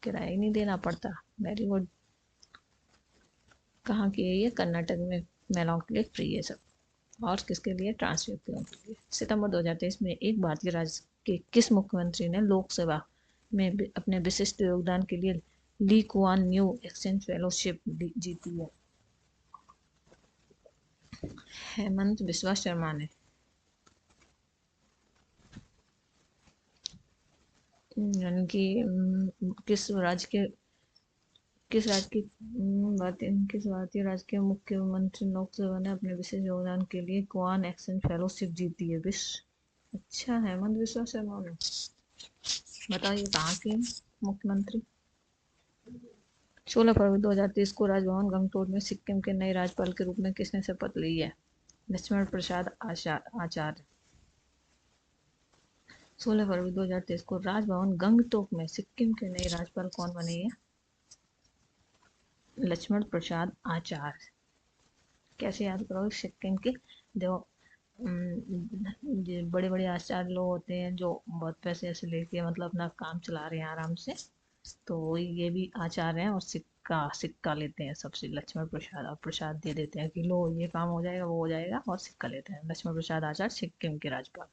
किराया ही नहीं देना पड़ता। Very good. कहाँ की है ये? कर्नाटक में। महिलाओं के लिए फ्री है सब। और किसके लिए? ट्रांस व्यक्तियों के लिए। सितंबर 2023 में एक भारतीय राज्य के किस मुख्यमंत्री ने लोक सेवा में अपने विशिष्ट योगदान के लिए Lee Kuan Yew exchange fellowship जीती है? हेमंत बिस्वा शर्मा ने यानी कि किस भारतीय राज्य के मुख्यमंत्री लोकसभा ने अपने विशेष योगदान के लिए क्वान एक्शन फेलोशिप जीती है? विश्व अच्छा, हेमंत बिस्वा शर्मा ने। बताइए कहाँ के मुख्यमंत्री? 16 फरवरी 2023 को राजभवन गंगटोक में सिक्किम के नए राज्यपाल के रूप में किसने शपथ ली है? लक्ष्मण प्रसाद आचार्य। 16 फरवरी 2023 को राजभवन गंगटोक में सिक्किम के नए राज्यपाल कौन बने हैं? लक्ष्मण प्रसाद आचार्य। कैसे याद करोगे सिक्किम के? देखो, बड़े बड़े आचार्य लोग होते हैं जो बहुत पैसे ऐसे लेके मतलब अपना काम चला रहे हैं आराम से, तो ये भी आचार्य हैं और सिक्का सिक्का लेते हैं सबसे। लक्ष्मण प्रसाद और प्रसाद दे देते हैं कि लो ये काम हो जाएगा वो हो जाएगा, और सिक्का लेते हैं। लक्ष्मण प्रसाद आचार्य सिक्किम के राज्यपाल।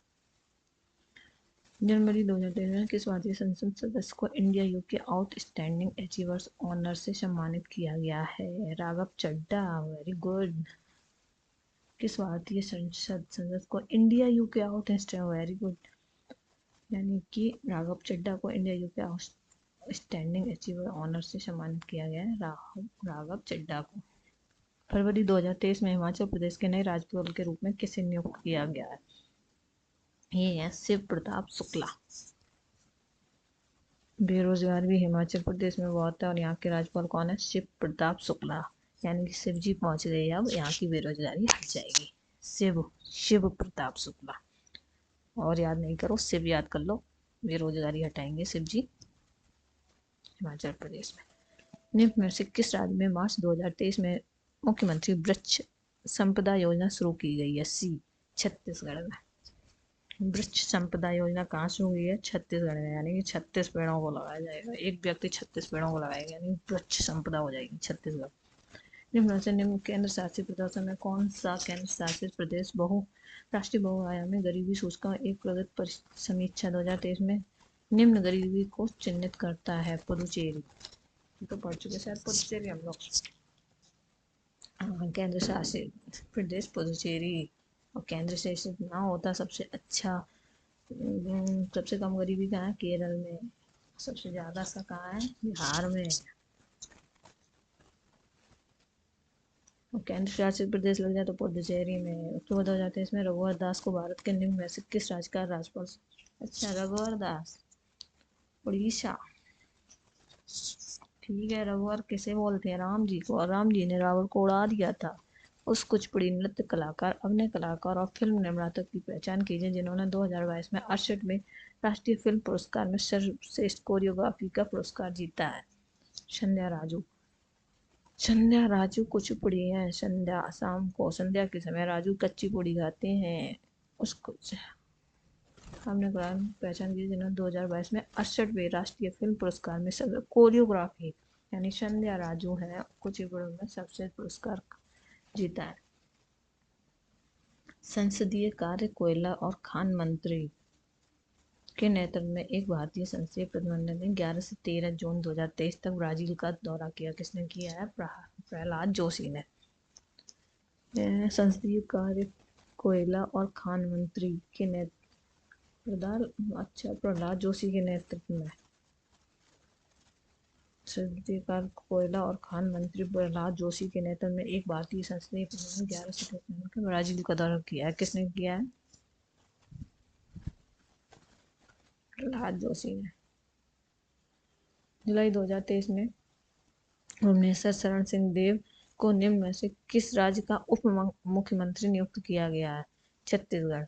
जनवरी 2023 में किस भारतीय संसद सदस्य को India UK outstanding achievers honour से सम्मानित किया गया है? राघव चड्ढा। Very good. किस भारतीय संसद सदस्य को India UK outstanding, very good, यानी कि राघव चड्ढा को India UK outstanding achiever honour से सम्मानित किया गया है। राघव चड्ढा को। फरवरी 2023 में हिमाचल प्रदेश के नए राज्यपाल के रूप में किसे नियुक्त किया गया है? ये है शिव प्रताप शुक्ला। बेरोजगार भी हिमाचल प्रदेश में बहुत है और यहाँ के राज्यपाल कौन है? शिव प्रताप शुक्ला। यानी कि शिव जी पहुंच गए, अब यहाँ की बेरोजगारी हट जाएगी। शिव प्रताप शुक्ला। और याद नहीं करो, शिव याद कर लो, बेरोजगारी हटाएंगे शिव जी हिमाचल प्रदेश में। निम्न में से किस राज्य में मार्च 2023 में मुख्यमंत्री वृक्ष संपदा योजना शुरू की गई है? सी, छत्तीसगढ़ में। वृक्ष संपदा योजना कहाँ शुरू हुई है? छत्तीसगढ़ में। यानी कि 36 पेड़ों को लगाया जाएगा, एक व्यक्ति 36 पेड़ों को लगाएगा, यानी वृक्ष संपदा हो जाएगी छत्तीसगढ़। निम्न से निम्न केंद्र शासित प्रदेशों में कौन सा केंद्र शासित प्रदेश राष्ट्रीय बहुआयामी गरीबी सूचकांक एक प्रगति समीक्षा 2023 में निम्न गरीबी को चिन्हित करता है? पुदुचेरी। तो पढ़ चुके शायद पुदुचेरी हम लोग। केंद्र शासित प्रदेश पुदुचेरी। और केंद्र शासित ना होता सबसे अच्छा, सबसे कम गरीबी कहाँ है? केरल में। सबसे ज्यादा सा कहाँ है? बिहार में। और केंद्र शासित प्रदेश लग जाए तो पुदुचेरी में। अक्टूबर 2023 में रघुवर दास को भारत के निम्न में से किस राज्य का राज्यपाल? अच्छा, रघुवर दास उड़ीसा। ठीक है, रघुवर किसे बोलते हैं? राम जी को। और राम जी ने रावण को उड़ा दिया था। उस कुचिपुड़ी नृत्य कलाकार, अभिनय कलाकार और फिल्म निर्माता की पहचान कीजिए जिन्होंने 2022 में 68 में राष्ट्रीय फिल्म पुरस्कार में सर्वश्रेष्ठ कोरियोग्राफी का पुरस्कार जीता है। संध्या राजू। संध्या राजू कुचिपुड़ी है। संध्या शाम को, संध्या के समय राजू कच्ची पुड़ी खाते हैं। उसको हमने पहचान की जिन्होंने 2022 में 68वें राष्ट्रीय फिल्म पुरस्कार में सब कोरियोग्राफी, यानी संध्या राजू है, कुचिपुड़ी में सबसे पुरस्कार जीता है। संसदीय कार्य, कोयला और खान मंत्री के नेतृत्व में एक भारतीय संसदीय प्रतिनिधिमंडल ने 11 से 13 जून 2023 तक ब्राजील का दौरा किया। किसने किया है? प्रहलाद जोशी ने। संसदीय कार्य, कोयला और खान मंत्री के प्रहलाद जोशी के नेतृत्व में संसदीय कार्य, कोयला और खान मंत्री प्रहलाद जोशी के नेतृत्व में एक भारतीय संसदीय प्रतिनिधिमंडल 11 से 13 जून का ब्राजील का दौरा किया है। किसने किया है? प्रहलाद जोशी ने। जुलाई 2023 में भुवनेश्वर शरण सिंह देव को निम्न में से किस राज्य का उप मुख्यमंत्री नियुक्त किया गया है? छत्तीसगढ़।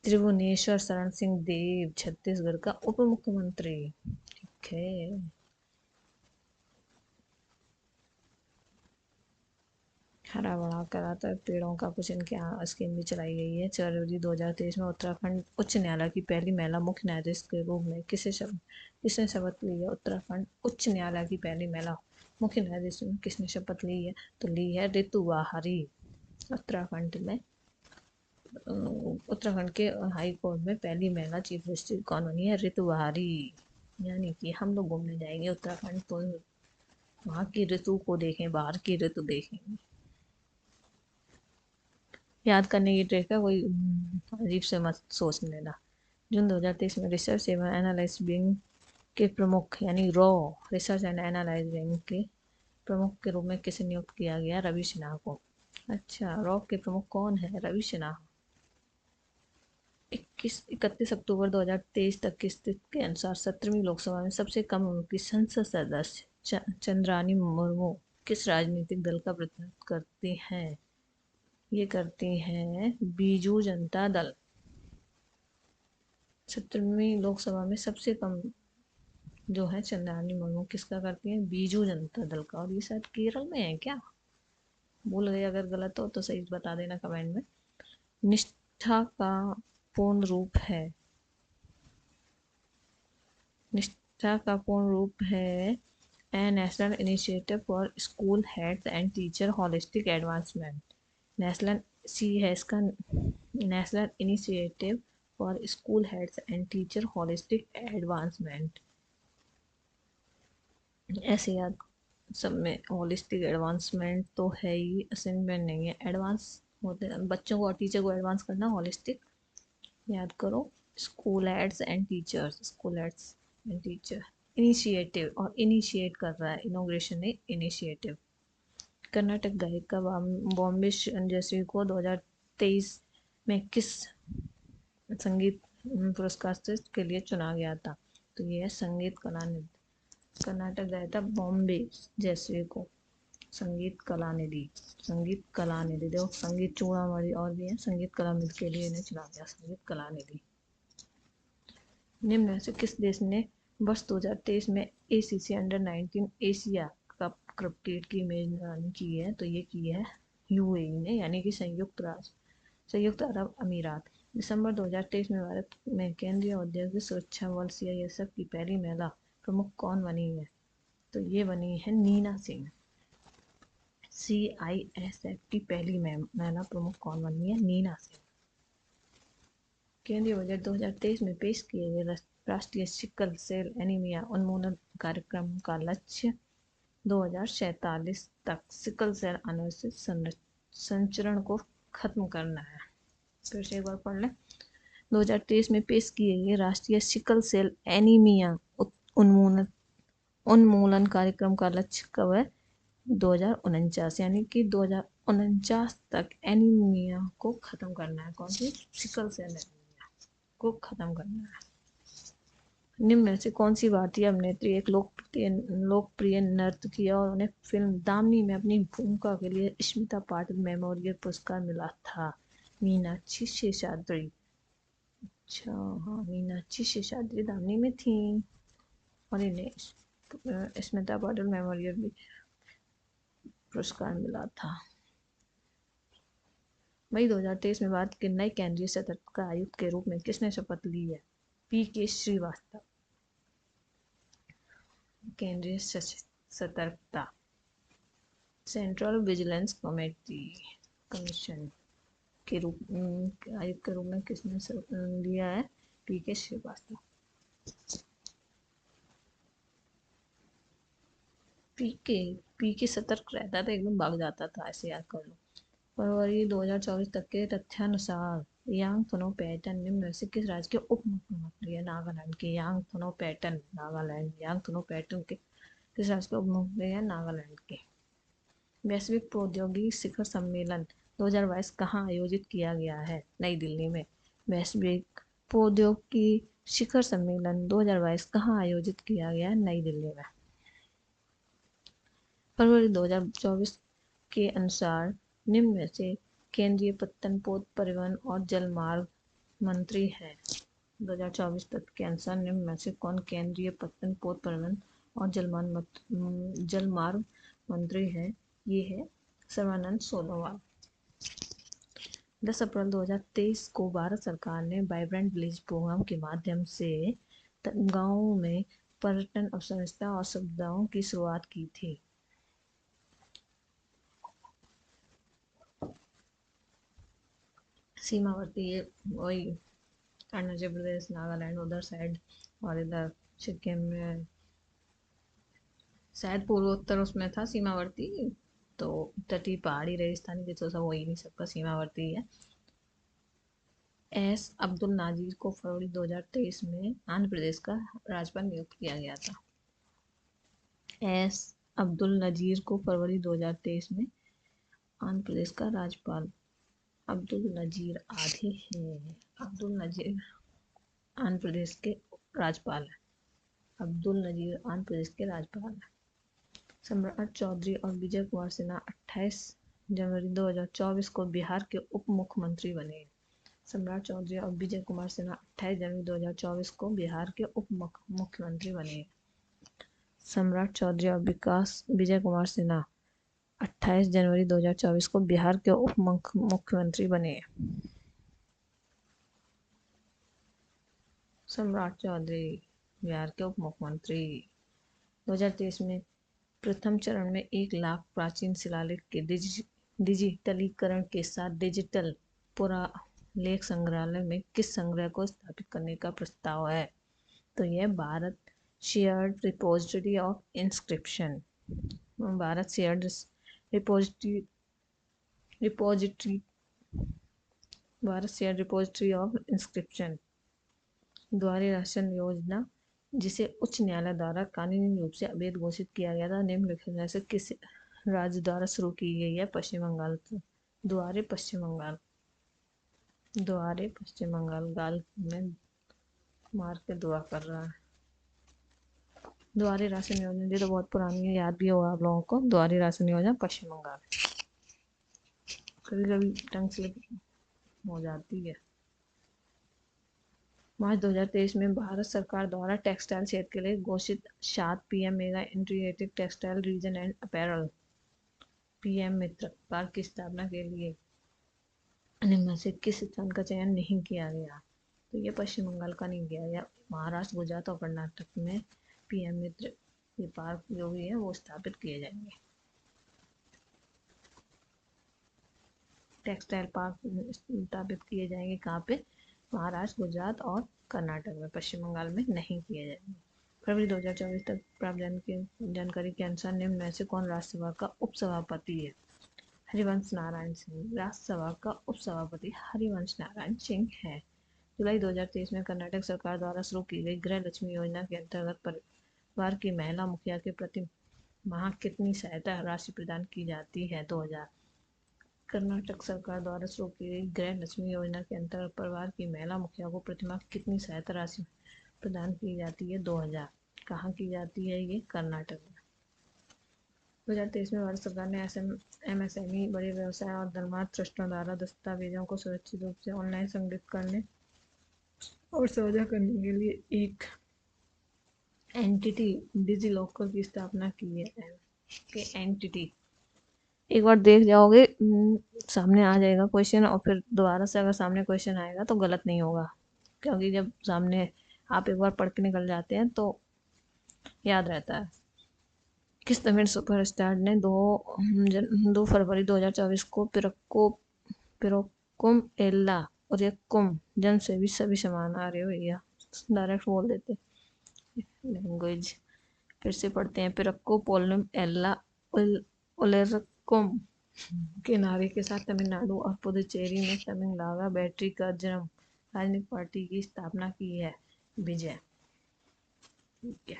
त्रिभुवनेश्वर शरण सिंह देव छत्तीसगढ़ का उप मुख्यमंत्री। ठीक है। हरा भरा कराता है पेड़ों का कुछ इनके यहाँ स्कीम भी चलाई गई है। फरवरी 2023 में उत्तराखंड उच्च न्यायालय की पहली महिला मुख्य न्यायाधीश के रूप में किसने शपथ ली है? उत्तराखंड उच्च न्यायालय की पहली महिला मुख्य न्यायाधीश में किसने शपथ ली है? तो ली है रितु बाहरी। उत्तराखंड में उत्तराखंड के हाई कोर्ट में पहली महिला चीफ जस्टिस कौन बनी है? रितु बाहरी। यानी कि हम लोग घूमने जाएंगे उत्तराखंड तो वहाँ की ऋतु को देखें, बाहर की ऋतु देखेंगे। याद करने की ट्रिक है, कोई अजीब से मत सोच लेना। जून 2023 में रिसर्च एवं एनालाइज विंग के प्रमुख यानी raw research and analyse wing के प्रमुख के रूप में किसे नियुक्त किया गया? रवि सिन्हा को। अच्छा, रॉ के प्रमुख कौन है? रवि सिन्हा। 31 अक्टूबर 2023 तक की स्थिति के अनुसार 17वीं लोकसभा में सबसे कम उम्र की संसद सदस्य चंद्रानी मुर्मू किस राजनीतिक दल का प्रतिनिधित्व करती हैं? ये करती हैं बीजू जनता दल। 17वीं लोकसभा में सबसे कम जो है चंद्रानी मुर्मू किसका करती हैं? बीजू जनता दल का। और ये शायद केरल में है क्या? भूल गए, अगर गलत हो तो सही बता देना कमेंट में। निष्ठा का पूर्ण रूप है, निष्ठा का पूर्ण रूप है a national initiative for school heads and teacher holistic advancement. National सी है इसका, national initiative for school heads and teacher holistic advancement. ऐसे याद सब में, होलिस्टिक एडवांसमेंट तो है ही, असाइनमेंट नहीं है। एडवांस होते बच्चों को और टीचर को एडवांस करना, होलिस्टिक याद करो। School aids and teachers, school aids and teacher. Initiative, और इनिशिएट कर रहा है, इनोग्रेशन नहीं, इनिशिएटिव। कर्नाटक गायिका बॉम्बे जयश्री को 2023 में किस संगीत पुरस्कार के लिए चुना गया था? तो ये है संगीत कला निधि। कर्नाटक गायिका बॉम्बे जयश्री को संगीत कला निधि, संगीत कला निधि, देखो संगीत चूड़ामणि और भी है, संगीत कला निधि के लिए इन्हें चुना गया, संगीत कला निधि। निम्न में से किस देश ने वर्ष 2023 में ACC under-19 Asia cup cricket की मेजबानी की है? तो ये की है UAE ने, यानी कि संयुक्त अरब अमीरात। दिसंबर 2023 में भारत में केंद्रीय औद्योगिक सुरक्षा बल CISF की पहली महिला प्रमुख कौन बनी है? तो ये बनी है नीना सिंह। CISF की पहली महिला प्रमुख कौन बनी है? नीना सिंह। केंद्रीय बजट 2023 में पेश किए गए राष्ट्रीय सिकल सेल एनीमिया उन्मूलन कार्यक्रम का लक्ष्य 2047 तक सिकल सेल अनुसूचित संचरण को खत्म करना है। फिर से एक बार पढ़ लें। 2023 में पेश किए गए राष्ट्रीय सिकल सेल एनीमिया उन्मूलन कार्यक्रम का लक्ष्य कब है? 2049, यानी कि 2049 तक एनीमिया को खत्म करना है। कौन सी? सिकल सेल एनीमिया को खत्म करना है। निम्न में से कौन सी भारतीय अभिनेत्री एक लोकप्रिय नर्तकी और उन्हें फिल्म दामिनी में अपनी भूमिका के लिए स्मिता पाटिल मेमोरियल पुरस्कार मिला था? मीनाक्षी शेषाद्री। अच्छा हाँ, मीनाक्षी शेषाद्री दामिनी में थी और इन्हें स्मिता पाटिल मेमोरियल भी पुरस्कार मिला था। मई 2023 में भारत के नए केंद्रीय सतर्कता आयुक्त के रूप में किसने शपथ ली है? PK श्रीवास्तव। केंद्रीय सतर्कता सेंट्रल विजिलेंस कमीशन के रूप आयुक्त के रूप में किसने लिया है? PK श्रीवास्तव। पीके सतर्क रहता था, एकदम भाग जाता था, ऐसे याद कर लो। फरवरी 2024 तक के तथ्यानुसार यांगथनो पैटर्न निम्न में से किस राज्य के उप मुख्यमंत्री है? नागालैंड के यांगथनो पैटर्न, नागालैंड। यांगथनो पैटर्न के किस राज्य के उप मुख्यमंत्री है? नागालैंड के। वैश्विक प्रौद्योगिकी शिखर सम्मेलन 2022 कहाँ आयोजित किया गया है? नई दिल्ली में। वैश्विक प्रौद्योगिकी शिखर सम्मेलन 2022 कहाँ आयोजित किया गया है? नई दिल्ली में। फरवरी 2024 के अनुसार निम्न में से केंद्रीय पत्तन पोत परिवहन और जलमार्ग मंत्री है? 2024 तक के अनुसार निम्न में से कौन केंद्रीय पत्तन पोत परिवहन और जलमार्ग मंत्री है? ये है सर्बानंद सोनोवाल। 10 अप्रैल 2023 को भारत सरकार ने वाइब्रेंट विलेज प्रोग्राम के माध्यम से गाँवों में पर्यटन अवसंरचना और सुविधाओं की शुरुआत की थी। सीमावर्ती, ये वही अरुणाचल प्रदेश, नागालैंड उधर साइड, और इधर सिक्किम में शायद पूर्वोत्तर उसमें था सीमावर्ती, तो तटीय पहाड़ी रेगिस्तानी जैसा सब हो ही नहीं सकता, सीमावर्ती है। एस अब्दुल नाजीर को फरवरी 2023 में आंध्र प्रदेश का राज्यपाल नियुक्त किया गया था। एस अब्दुल नजीर को फरवरी 2023 में आंध्र प्रदेश का राज्यपाल, अब्दुल नजीर आधे हैं, अब्दुल नजीर आंध्र प्रदेश के राज्यपाल है, अब्दुल नजीर आंध्र प्रदेश के राज्यपाल है। सम्राट चौधरी और विजय कुमार सिन्हा 28 जनवरी 2024 को बिहार के उप मुख्यमंत्री बने। सम्राट चौधरी और विजय कुमार सिन्हा 28 जनवरी 2024 को बिहार के उप मुख्यमंत्री बने। सम्राट चौधरी और विजय कुमार सिन्हा 28 जनवरी 2024 को बिहार के उप मुख्यमंत्री बने। सम्राट चौधरी बिहार के उप मुख्यमंत्री। 2023 में प्रथम चरण में 1 लाख प्राचीन शिलालेख के डिजिटलीकरण के साथ डिजिटल पुरालेख संग्रहालय में किस संग्रह को स्थापित करने का प्रस्ताव है? तो यह Bharat shared repository of inscription, Bharat shared repository Bharat shared repository of inscription द्वारा राशन योजना, जिसे उच्च न्यायालय द्वारा कानूनी रूप से अवैध घोषित किया गया था, निम्नलिखित में से किस राज्य द्वारा शुरू की गई है? पश्चिम बंगाल द्वारे पश्चिम बंगाल द्वारे पश्चिम बंगाल। गाल में मार के दुआ कर रहा है। द्वारे राशन योजना, ये तो बहुत पुरानी है, याद भी होगा आप लोगों को। द्वारे राशन योजना पश्चिम बंगाल। कभी कभी टंग स्लिप हो जाती है। मार्च 2023 में भारत सरकार द्वारा टेक्सटाइल क्षेत्र के लिए घोषित 7 PM mega integrated textile reason and apparel PM Mitra park की स्थापना के लिए निम्न से किस स्थान का चयन नहीं किया गया? तो ये पश्चिम बंगाल का नहीं किया गया। महाराष्ट्र, गुजरात और कर्नाटक में पीएम मित्र ये पार्क जो भी है वो स्थापित किए जाएंगे। टेक्सटाइल पार्क स्थापित किए जाएंगे कहाँ पे? महाराष्ट्र, गुजरात और कर्नाटक में, पश्चिम बंगाल में नहीं किए जाएंगे। फरवरी 2024 तक प्राप्त जानकारी के अनुसार निम्न में से कौन राज्यसभा का उपसभापति है? हरिवंश नारायण सिंह। राज्यसभा का उपसभापति हरिवंश नारायण सिंह है। जुलाई 2023 में कर्नाटक सरकार द्वारा शुरू की गई गृह लक्ष्मी योजना के अंतर्गत परिवार की महिला मुखिया के प्रति माह कितनी सहायता राशि प्रदान की जाती है? 2000। कर्नाटक सरकार द्वारा शुरू की गई गृह लक्ष्मी योजना के अंतर्गत परिवार की महिला मुखिया को प्रतिमाह कितनी सहायता राशि प्रदान की जाती है? 2000। कहाँ की जाती है ये? कर्नाटक में। 2023 में भारत सरकार ने एमएसएमई, बड़े व्यवसाय और धर्मार्थ ट्रस्टों द्वारा दस्तावेजों को सुरक्षित रूप से ऑनलाइन संग्रहित करने और साझा करने के लिए एक एंटिटी डिजिलॉकर की स्थापना की है। एंटिटी एक बार देख जाओगे सामने आ जाएगा क्वेश्चन, और फिर दोबारा से अगर सामने क्वेश्चन आएगा तो गलत नहीं होगा, क्योंकि जब सामने आप एक बार पढ़ के निकल जाते हैं तो याद रहता है। किस तमिल सुपरस्टार ने 2 फरवरी 2024 को पिरोक्कुम एल्ला और यक्कुम जन्म से भी सभी समान आ रहे हो भैया, डायरेक्ट बोल देते। लैंग्वेज फिर से पढ़ते हैं। पिरक्को पोलम एल्ला उलेरक्कुम के नारे के साथ तमिलनाडु और पुदुचेरी में तमिलनागा बैटरी का जन्म राजनीतिक पार्टी की स्थापना की है। विजय। ठीक है,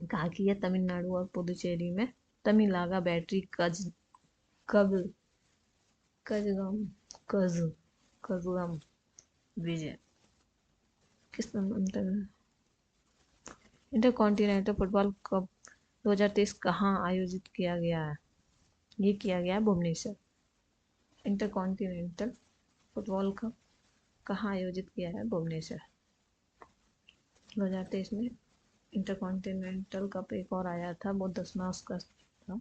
कहा की है? तमिलनाडु और पुदुचेरी में तमिलनागा बैटरी कजगम विजय। किस इंटरकॉन्टिनेंटल फुटबॉल कप 2023 कहाँ आयोजित किया गया है? ये किया गया है भुवनेश्वर। इंटरकॉन्टिनेंटल फुटबॉल कप कहाँ आयोजित किया है? भुवनेश्वर। 2023 में इंटरकॉन्टिनेंटल कप एक और आया था, वो 10वां उसका था।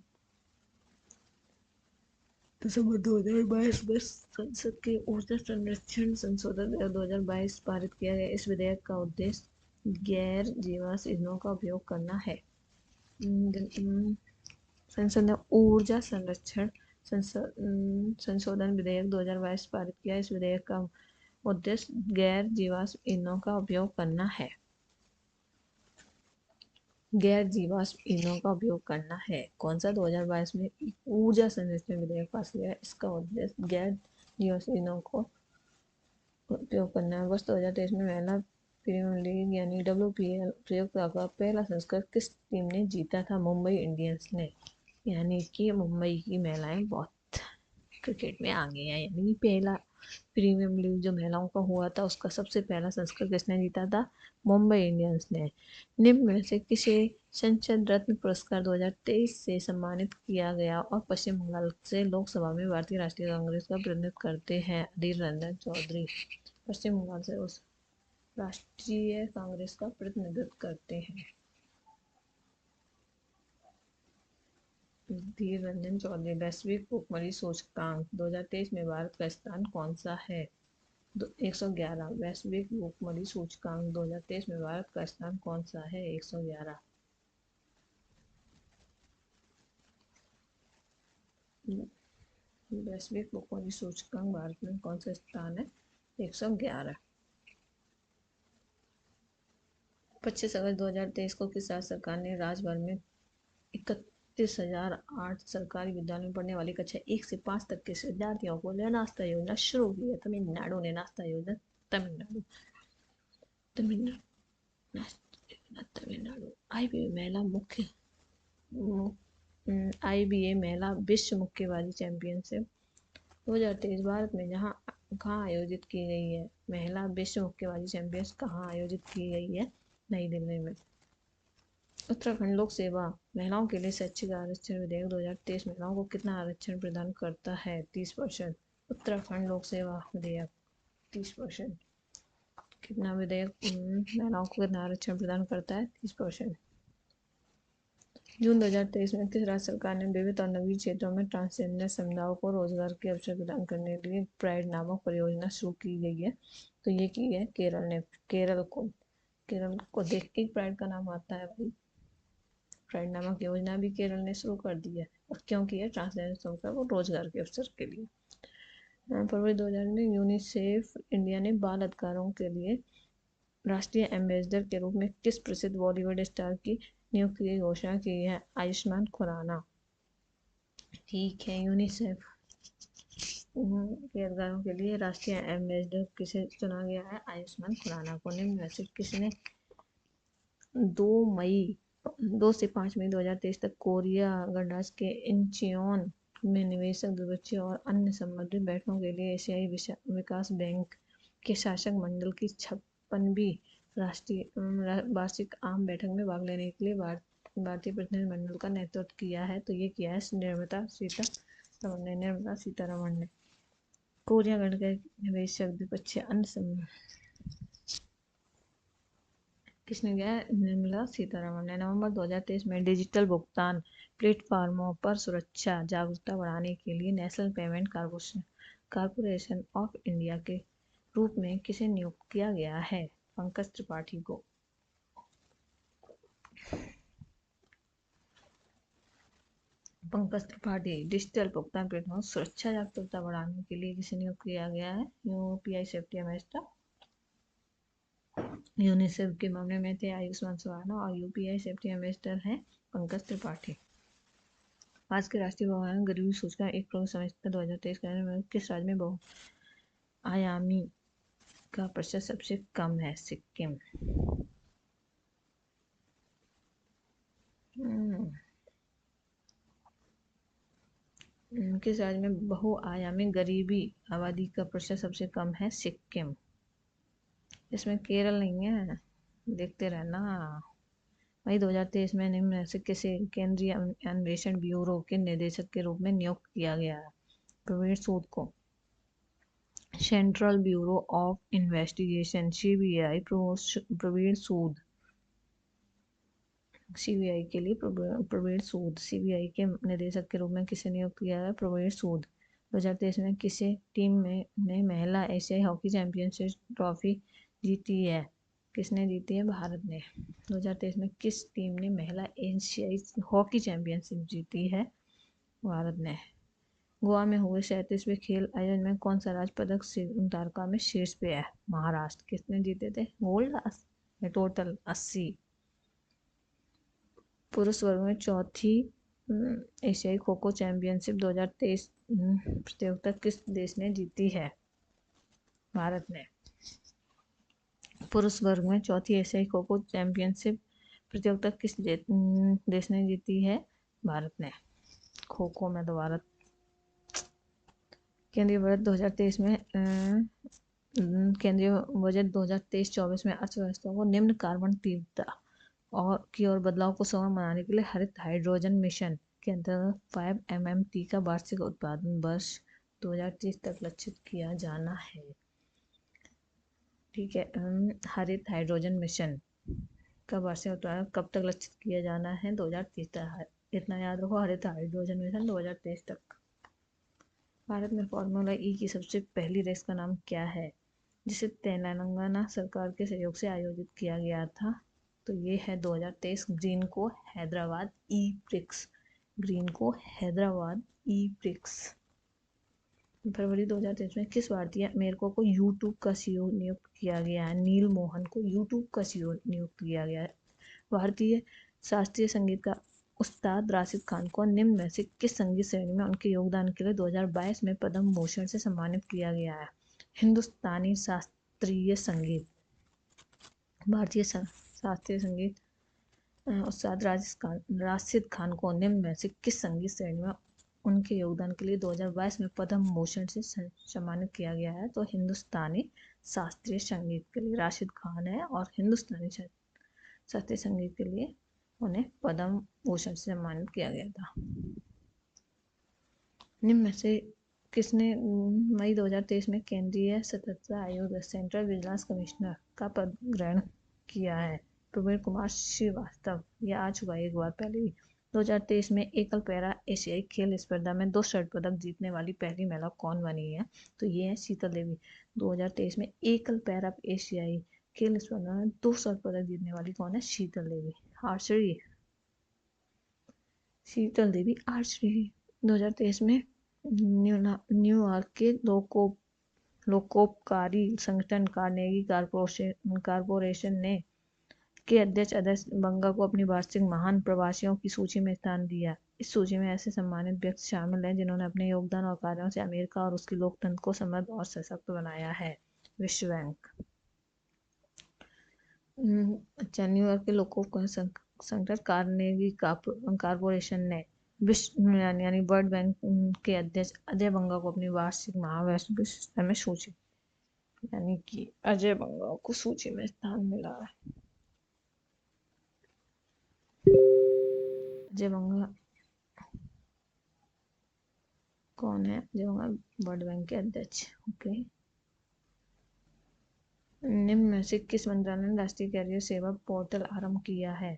दिसंबर 2022 में संसद के ऊर्जा संरक्षण संशोधन 2022 पारित किया गया। इस विधेयक का उद्देश्य गैर जीवाश्म ईंधनों का उपयोग करना है। संसद ने ऊर्जा संरक्षण संशोधन विधेयक 2022 पारित किया। इस विधेयक का उद्देश्य गैर जीवाश्म ईंधनों का उपयोग करना है। गैर जीवाश्म ईंधनों का उपयोग करना है। कौन सा 2022 में ऊर्जा संरक्षण विधेयक पास किया है? इसका उद्देश्य गैर जीवाश्म ईंधनों को उपयोग करना है। वर्ष 2023 में महिला प्रीमियर लीग यानी WPL प्रतियोगिता का पहला संस्करण किस टीम ने जीता था? मुंबई इंडियंस ने। यानी कि मुंबई की महिलाएं बहुत क्रिकेट में आगे हैं। यानी पहला प्रीमियर लीग जो महिलाओं का हुआ था उसका सबसे पहला संस्करण किसने जीता था? मुंबई इंडियंस ने। निम्न में से किसे संसद रत्न पुरस्कार 2023 से सम्मानित किया गया और पश्चिम बंगाल से लोकसभा में भारतीय राष्ट्रीय कांग्रेस का प्रतिनिधित्व करते हैं? अधीर रंजन चौधरी पश्चिम बंगाल से उस राष्ट्रीय कांग्रेस का प्रतिनिधित्व करते हैं। धीर रंजन चौधरी। वैश्विक भुखमरी सूचकांक 2023 में भारत का स्थान कौन सा है? 111। वैश्विक भुखमरी सूचकांक 2023 में भारत का स्थान कौन सा है? 111। वैश्विक भुखमरी सूचकांक भारत में कौन सा स्थान है? 111। 25 अगस्त 2023 को किस राज्य सरकार ने राज्य भर में 31,008 सरकारी विद्यालयों में पढ़ने वाली कक्षा 1 से 5 तक के विद्यार्थियों को नाश्ता योजना शुरू की है? तमिलनाडु ने। नाश्ता योजना तमिलनाडु। तमिलनाडु। IBA महिला विश्व मुक्केबाजी चैंपियनशिप 2023 भारत में कहाँ आयोजित की गई है? महिला विश्व मुक्केबाजी चैंपियनशिप कहाँ आयोजित की गई है? नई दिल्ली में। उत्तराखंड लोक सेवा महिलाओं के लिए स्वैच्छिक आरक्षण विधेयक 2023 महिलाओं को कितना आरक्षण प्रदान करता है? 30%। उत्तराखंड लोक सेवा विधेयक 30%। कितना विधेयक महिलाओं को कितना आरक्षण प्रदान करता है? 30%। जून 2023 में किस राज्य सरकार ने विविध और नवीन क्षेत्रों में ट्रांसजेंडर समुदायों को रोजगार के अवसर प्रदान करने के लिए प्राइड नामक परियोजना शुरू की गई है? तो ये की है केरल ने। केरल को देख के प्राइड का नाम आता है भाई। प्राइड नामक योजना भी केरल ने शुरू कर दी है। और क्यों की है? ट्रांसजेंडर समुदाय को रोजगार के अवसर के लिए। फरवरी 2000 में यूनिसेफ इंडिया ने बाल अधिकारों के लिए राष्ट्रीय एम्बेसडर के रूप में किस प्रसिद्ध बॉलीवुड स्टार की नियुक्ति की घोषणा की है? आयुष्मान खुराना। ठीक है। यूनिसेफ के अधिकारों के लिए राष्ट्रीय एम्बेसडर किसे चुना गया है? आयुष्मान खुराना को। निम्न में से किसने 2 से 5 मई 2023 तक कोरिया गणराज्य के इंचियोन में निवेशक द्विपक्षीय और अन्य संबंधित बैठकों के लिए एशियाई विकास बैंक के शासक मंडल की 56वीं राष्ट्रीय वार्षिक आम बैठक में भाग लेने के लिए भारतीय प्रतिनिधि मंडल का नेतृत्व किया है? तो ये किया है निर्मला सीतारमण ने। कोरिया गण के निवेशक द्विपक्षीय अन्य किसने किया है? निर्मला सीतारमण ने। नवंबर 2023 में डिजिटल भुगतान प्लेटफॉर्मों पर सुरक्षा जागरूकता बढ़ाने के लिए national payment corporation of India के रूप में किसे नियुक्त किया गया है? पंकज त्रिपाठी को। पंकज त्रिपाठी डिजिटल भुगतान प्लेटफॉर्म सुरक्षा जागरूकता बढ़ाने के लिए किसे नियुक्त किया गया है? UPI safety ambassador. यूनिसेफ के मामले में थे आयुष्मान खुराना और UPI सेफ्टी एम्बेसडर हैं पंकज त्रिपाठी। आज के राष्ट्रीय बहुआयामी गरीबी सूचकांक एक प्रमुख समीक्षा 2023 में किस राज्य में बहुआयामी का प्रतिशत सबसे कम है? सिक्किम। किस राज्य में बहुआयामी गरीबी आबादी का प्रतिशत सबसे कम है? सिक्किम। इसमें केरल नहीं है, देखते रहना। मई 2023 में निम्न में से किसे केंद्रीय अन्वेषण ब्यूरो के निदेशक के रूप में नियुक्त किया गया है? प्रवीण सूद को। Central bureau of investigation CBI Praveen Sood. CBI के लिए प्रवीण सूद। CBI के निदेशक के रूप में किसे नियुक्त किया है? प्रवीण सूद। 2023 में किसे टीम ने महिला एशियाई हॉकी चैंपियनशिप ट्रॉफी जीती है? किसने जीती है? भारत ने। 2023 में किस टीम ने महिला एशियाई हॉकी चैंपियनशिप जीती है? भारत ने। गोवा में हुए 37वें खेल आयोजन में कौन सा राज्य पदक तालिका में शीर्ष पे है? महाराष्ट्र। किसने जीते थे? गोल्ड या टोटल 80? पुरुष वर्ग में चौथी एशियाई खो खो चैंपियनशिप 2023 प्रतियोगिता किस देश ने जीती है? भारत ने। पुरुष वर्ग में चौथी एशियाई खो खो चैंपियनशिप प्रतियोगिता किस देश ने जीती है? भारत ने। खो खो में तो भारत। केंद्रीय बजट 2023 में केंद्रीय बजट 2023-24 में अर्थव्यवस्था को निम्न कार्बन तीव्रता और की ओर बदलाव को सफल बनाने के लिए हरित हाइड्रोजन मिशन के अंतर्गत 5 MMT का वार्षिक उत्पादन वर्ष 2030 तक लक्षित किया जाना है। ठीक है। हरित हाइड्रोजन मिशन का वार्षिक उत्पादन कब तक लक्षित किया जाना है? 2030 तक। इतना याद रखो, हरित हाइड्रोजन मिशन 2023 तक। भारत में फॉर्मूला ई की सबसे पहली रेस का नाम क्या है, जिसे तेलंगाना सरकार के सहयोग से आयोजित किया गया था? तो ये है 2023 ग्रीन को हैदराबाद ई प्रिक्स। ग्रीन को हैदराबाद ई प्रिक्स। फरवरी 2023 में किस भारतीय अमेरिका को यूट्यूब का सीईओ नियुक्त किया गया है? नील मोहन को यूट्यूब का सीईओ नियुक्त किया गया है। भारतीय शास्त्रीय संगीत का उस्ताद राशिद खान को निम्न में से किस संगीत श्रेणी में उनके योगदान के लिए 2022 में पद्म भूषण से सम्मानित किया गया है? हिंदुस्तानी शास्त्रीय संगीत। भारतीय शास्त्रीय संगीत उस्ताद राशिद खान को निम्न में से किस संगीत श्रेणी में उनके योगदान के लिए 2022 में पद्म भूषण से सम्मानित किया गया है? तो हिंदुस्तानी शास्त्रीय संगीत के लिए राशिद खान है, और हिंदुस्तानी शास्त्रीय संगीत के लिए उन्हें पद्म भूषण से सम्मानित किया गया था। निम्न में से किसने मई 2023 में केंद्रीय सतर्कता आयोग सेंट्रल विजिलेंस कमिश्नर का पद ग्रहण किया है? प्रवीण कुमार श्रीवास्तव। यह आ चुका है एक बार पहले भी। 2023 में एकल पैरा एशियाई खेल स्पर्धा में 2 स्वर्ण पदक जीतने वाली पहली महिला कौन बनी है? तो ये है शीतल देवी। 2023 में एकल पैरा एशियाई खेल स्पर्धा में 2 स्वर्ण पदक जीतने वाली कौन है? शीतल देवी। आर्चरी। शीतल देवी आर्चरी। 2023 में न्यूयॉर्क के लोकोपकारी संगठन कार्नेगी कारपोरेशन ने के अध्यक्ष अजय बंगा को अपनी वार्षिक महान प्रवासियों की सूची में स्थान दिया। इस सूची में ऐसे सम्मानित व्यक्ति शामिल हैं जिन्होंने अपने योगदान और कार्यों से अमेरिका और उसके लोकतंत्र को समृद्ध और सशक्त बनाया है। विश्व बैंक। अच्छा, न्यूयॉर्क के लोकोपकारी संगठन कार्नेगी कारपोरेशन ने विश्व यानी वर्ल्ड बैंक के अध्यक्ष अजय बंगा को अपनी वार्षिक महावैश्विक में सूची यानी कि अजय बंगा को सूची में स्थान मिला है। अजय बंगा कौन है? अजय बंगा वर्ल्ड बैंक के अध्यक्ष। ओके। निम्न में से किस मंत्रालय ने राष्ट्रीय कैरियर सेवा पोर्टल आरंभ किया है?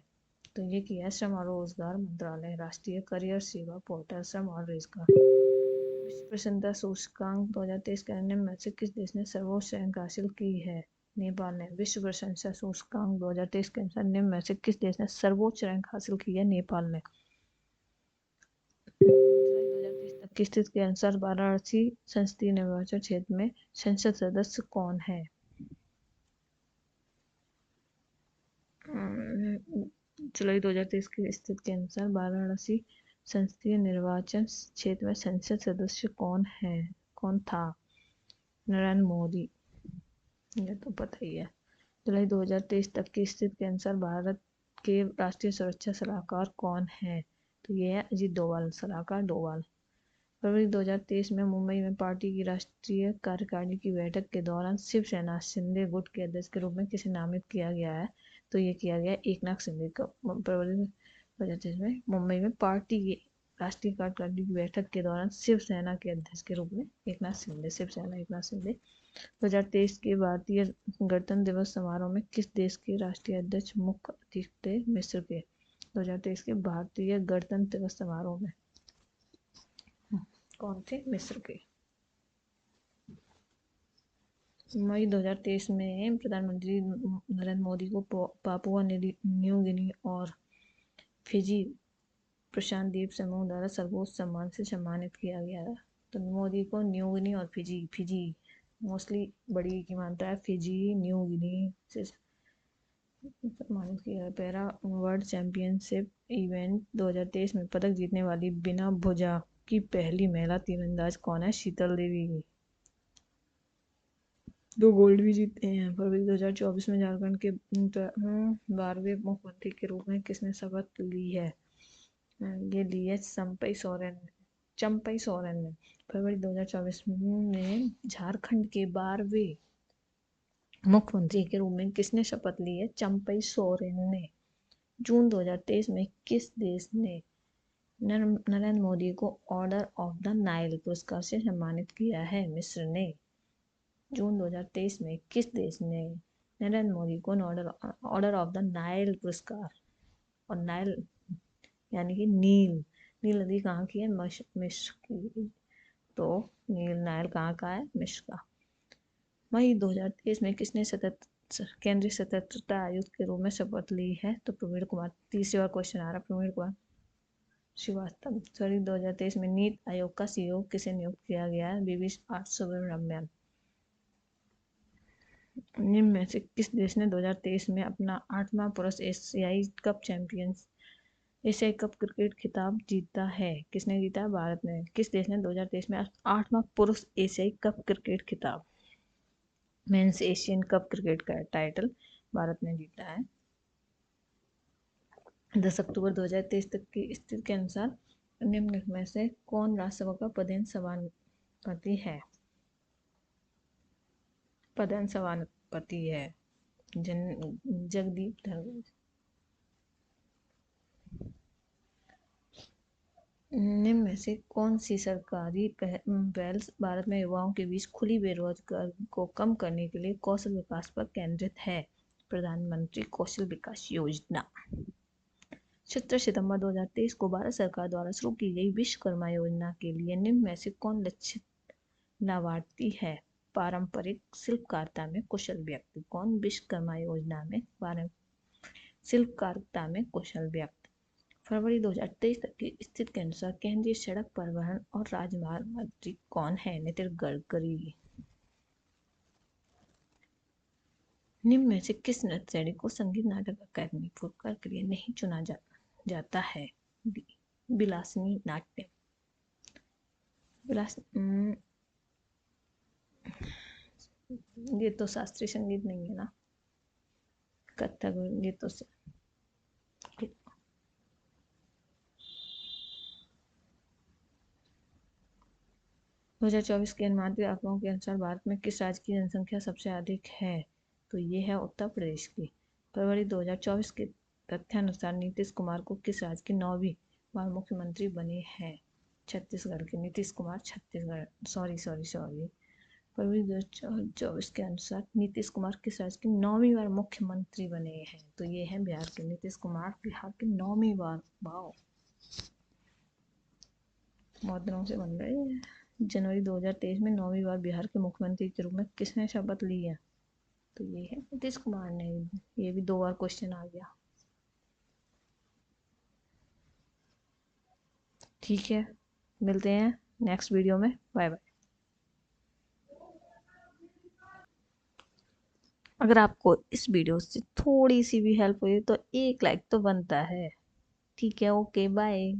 तो ये किया है श्रम और रोजगार मंत्रालय। राष्ट्रीय करियर सेवा पोर्टल श्रम और रोजगार। विश्व प्रसन्नता सूचकांक 2023 के निम्न में से किस देश ने सर्वोच्च रैंक हासिल की है? नेपाल ने। विश्व प्रशंसा सूचकांक 2023 के अनुसार निम्न में से किस देश ने सर्वोच्च रैंक हासिल की है? नेपाल ने। 2023 तक की स्थिति के अनुसार वाराणसी संसदीय निर्वाचन क्षेत्र में संसद सदस्य कौन है? जुलाई 2023 की स्थिति के अनुसार वाराणसी संसदीय निर्वाचन क्षेत्र में संसद सदस्य कौन है? कौन था? नरेंद्र मोदी। ये तो पता ही है। जुलाई 2023 तक की स्थिति के अनुसार भारत के राष्ट्रीय सुरक्षा सलाहकार कौन है? तो ये है अजीत डोभाल, सलाहकार डोभाल। फरवरी 2023 में मुंबई में पार्टी की राष्ट्रीय कार्यकारिणी की बैठक के दौरान शिवसेना शिंदे गुट के अध्यक्ष के रूप में किसे नामित किया गया है? तो ये किया गया एकनाथ शिंदे का। फरवरी 2023 में मुंबई में पार्टी की राष्ट्रीय कार्यकारिणी की बैठक के दौरान शिवसेना के अध्यक्ष के रूप में एकनाथ शिंदे, शिवसेना एकनाथ शिंदे। 2023 के भारतीय गणतंत्र दिवस समारोह में किस देश के राष्ट्रीय अध्यक्ष मुख्य अतिथि थे? मिस्र के। 2023 के भारतीय गणतंत्र दिवस समारोह में कौन थे? मिस्र के। मई 2023 में प्रधानमंत्री नरेंद्र मोदी को पापुआ न्यू गिनी और फिजी प्रशांत द्वीप समूह द्वारा सर्वोच्च सम्मान से सम्मानित किया गया था। तो मोदी को न्यू गिनी और फिजी मोस्टली बड़ी की मानता है, फिजी न्यू गिनी से सम्मानित किया। पैरा वर्ल्ड चैंपियनशिप इवेंट 2023 में पदक जीतने वाली बिना भुजा की पहली महिला तीरंदाज कौन है? शीतल देवी। 2 गोल्ड भी जीते हैं। फरवरी 2024 में झारखंड के 12वें मुख्यमंत्री के रूप में किसने शपथ ली है? ये ली है चंपई सोरेन ने। फरवरी 2024 में झारखंड के 12वें मुख्यमंत्री के रूप में किसने शपथ ली है? चंपई सोरेन ने। जून 2023 में किस देश ने नरेंद्र मोदी को ऑर्डर ऑफ द नाइल पुरस्कार से सम्मानित किया है? मिस्र ने। जून 2023 में किस देश ने नरेंद्र मोदी को ऑर्डर ऑफ द नाइल पुरस्कार, और नाइल यानी कि नील नदी कहाँ की है? मिस्र की। तो नील नाइल कहाँ का है? मिस्र का। मई 2023 में किसने केंद्रीय सतर्कता आयुक्त के रूप में शपथ ली है? तो प्रवीण कुमार। तीसरी बार क्वेश्चन आ रहा, प्रवीण कुमार श्रीवास्तव। फरवरी 2023 में नीति आयोग का सीईओ किसे नियुक्त किया गया है? वीवी सुब्रमण्यम। निम्न में से किस देश ने 2023 में अपना 8वां पुरुष एशियाई कप क्रिकेट खिताब जीता है? किसने जीता है? भारत ने। किस देश ने 2023 में 8वां पुरुष एशियाई कप क्रिकेट खिताब, मेंस एशियन कप क्रिकेट का टाइटल भारत ने जीता है। 10 अक्टूबर 2023 तक की स्थिति के अनुसार निम्न में से कौन राज्यसभा का पदेन सभापति है? पदेन सभापति है जगदीप धनखड़। निम्न में से कौन सी सरकारी पहल भारत में युवाओं के बीच खुली बेरोजगारी को कम करने के लिए कौशल विकास पर केंद्रित है? प्रधानमंत्री कौशल विकास योजना। 17 सितंबर 2023 को भारत सरकार द्वारा शुरू की गई विश्वकर्मा योजना के लिए निम्न में से कौन लक्षित लाभार्थी है? पारंपरिक शिल्पकारिता में कुशल व्यक्ति। कौन? विश्वकर्मा योजना में शिल्पकारिता में कुशल व्यक्ति। फरवरी 2023 तक की स्थिति के अनुसार केंद्रीय सड़क परिवहन और राजमार्ग मंत्री कौन है? नितिन गडकरी। निम्न में से किस नृत्यशैली को संगीत नाटक अकादमी पुरस्कार के लिए नहीं चुना जाता है? विलासिनी नाट्य। ये तो शास्त्रीय संगीत नहीं है ना, कथक। ये तो 2024 के अनुमानित आंकड़ों के अनुसार भारत में किस राज्य की जनसंख्या सबसे अधिक है? तो ये है उत्तर प्रदेश की। फरवरी 2024 के तथ्यानुसार नीतीश कुमार को किस राज्य के 9वीं बार मुख्यमंत्री बने हैं? छत्तीसगढ़ के। नीतीश कुमार छत्तीसगढ़। सॉरी फरवरी 2024 के अनुसार नीतीश कुमार किस राज्य के 9वीं बार मुख्यमंत्री बने हैं? तो ये है बिहार के। नीतीश कुमार बिहार के 9वीं बार। वाओ, बहुत दिनों से बन रहे हैं। जनवरी 2023 में 9वीं बार बिहार के मुख्यमंत्री के रूप में किसने शपथ ली है? तो ये है नीतीश कुमार ने। ये भी 2 बार क्वेश्चन आ गया। ठीक है, मिलते हैं नेक्स्ट वीडियो में। Bye bye. अगर आपको इस वीडियो से थोड़ी सी भी हेल्प हुई तो एक लाइक तो बनता है। ठीक है, ओके बाय।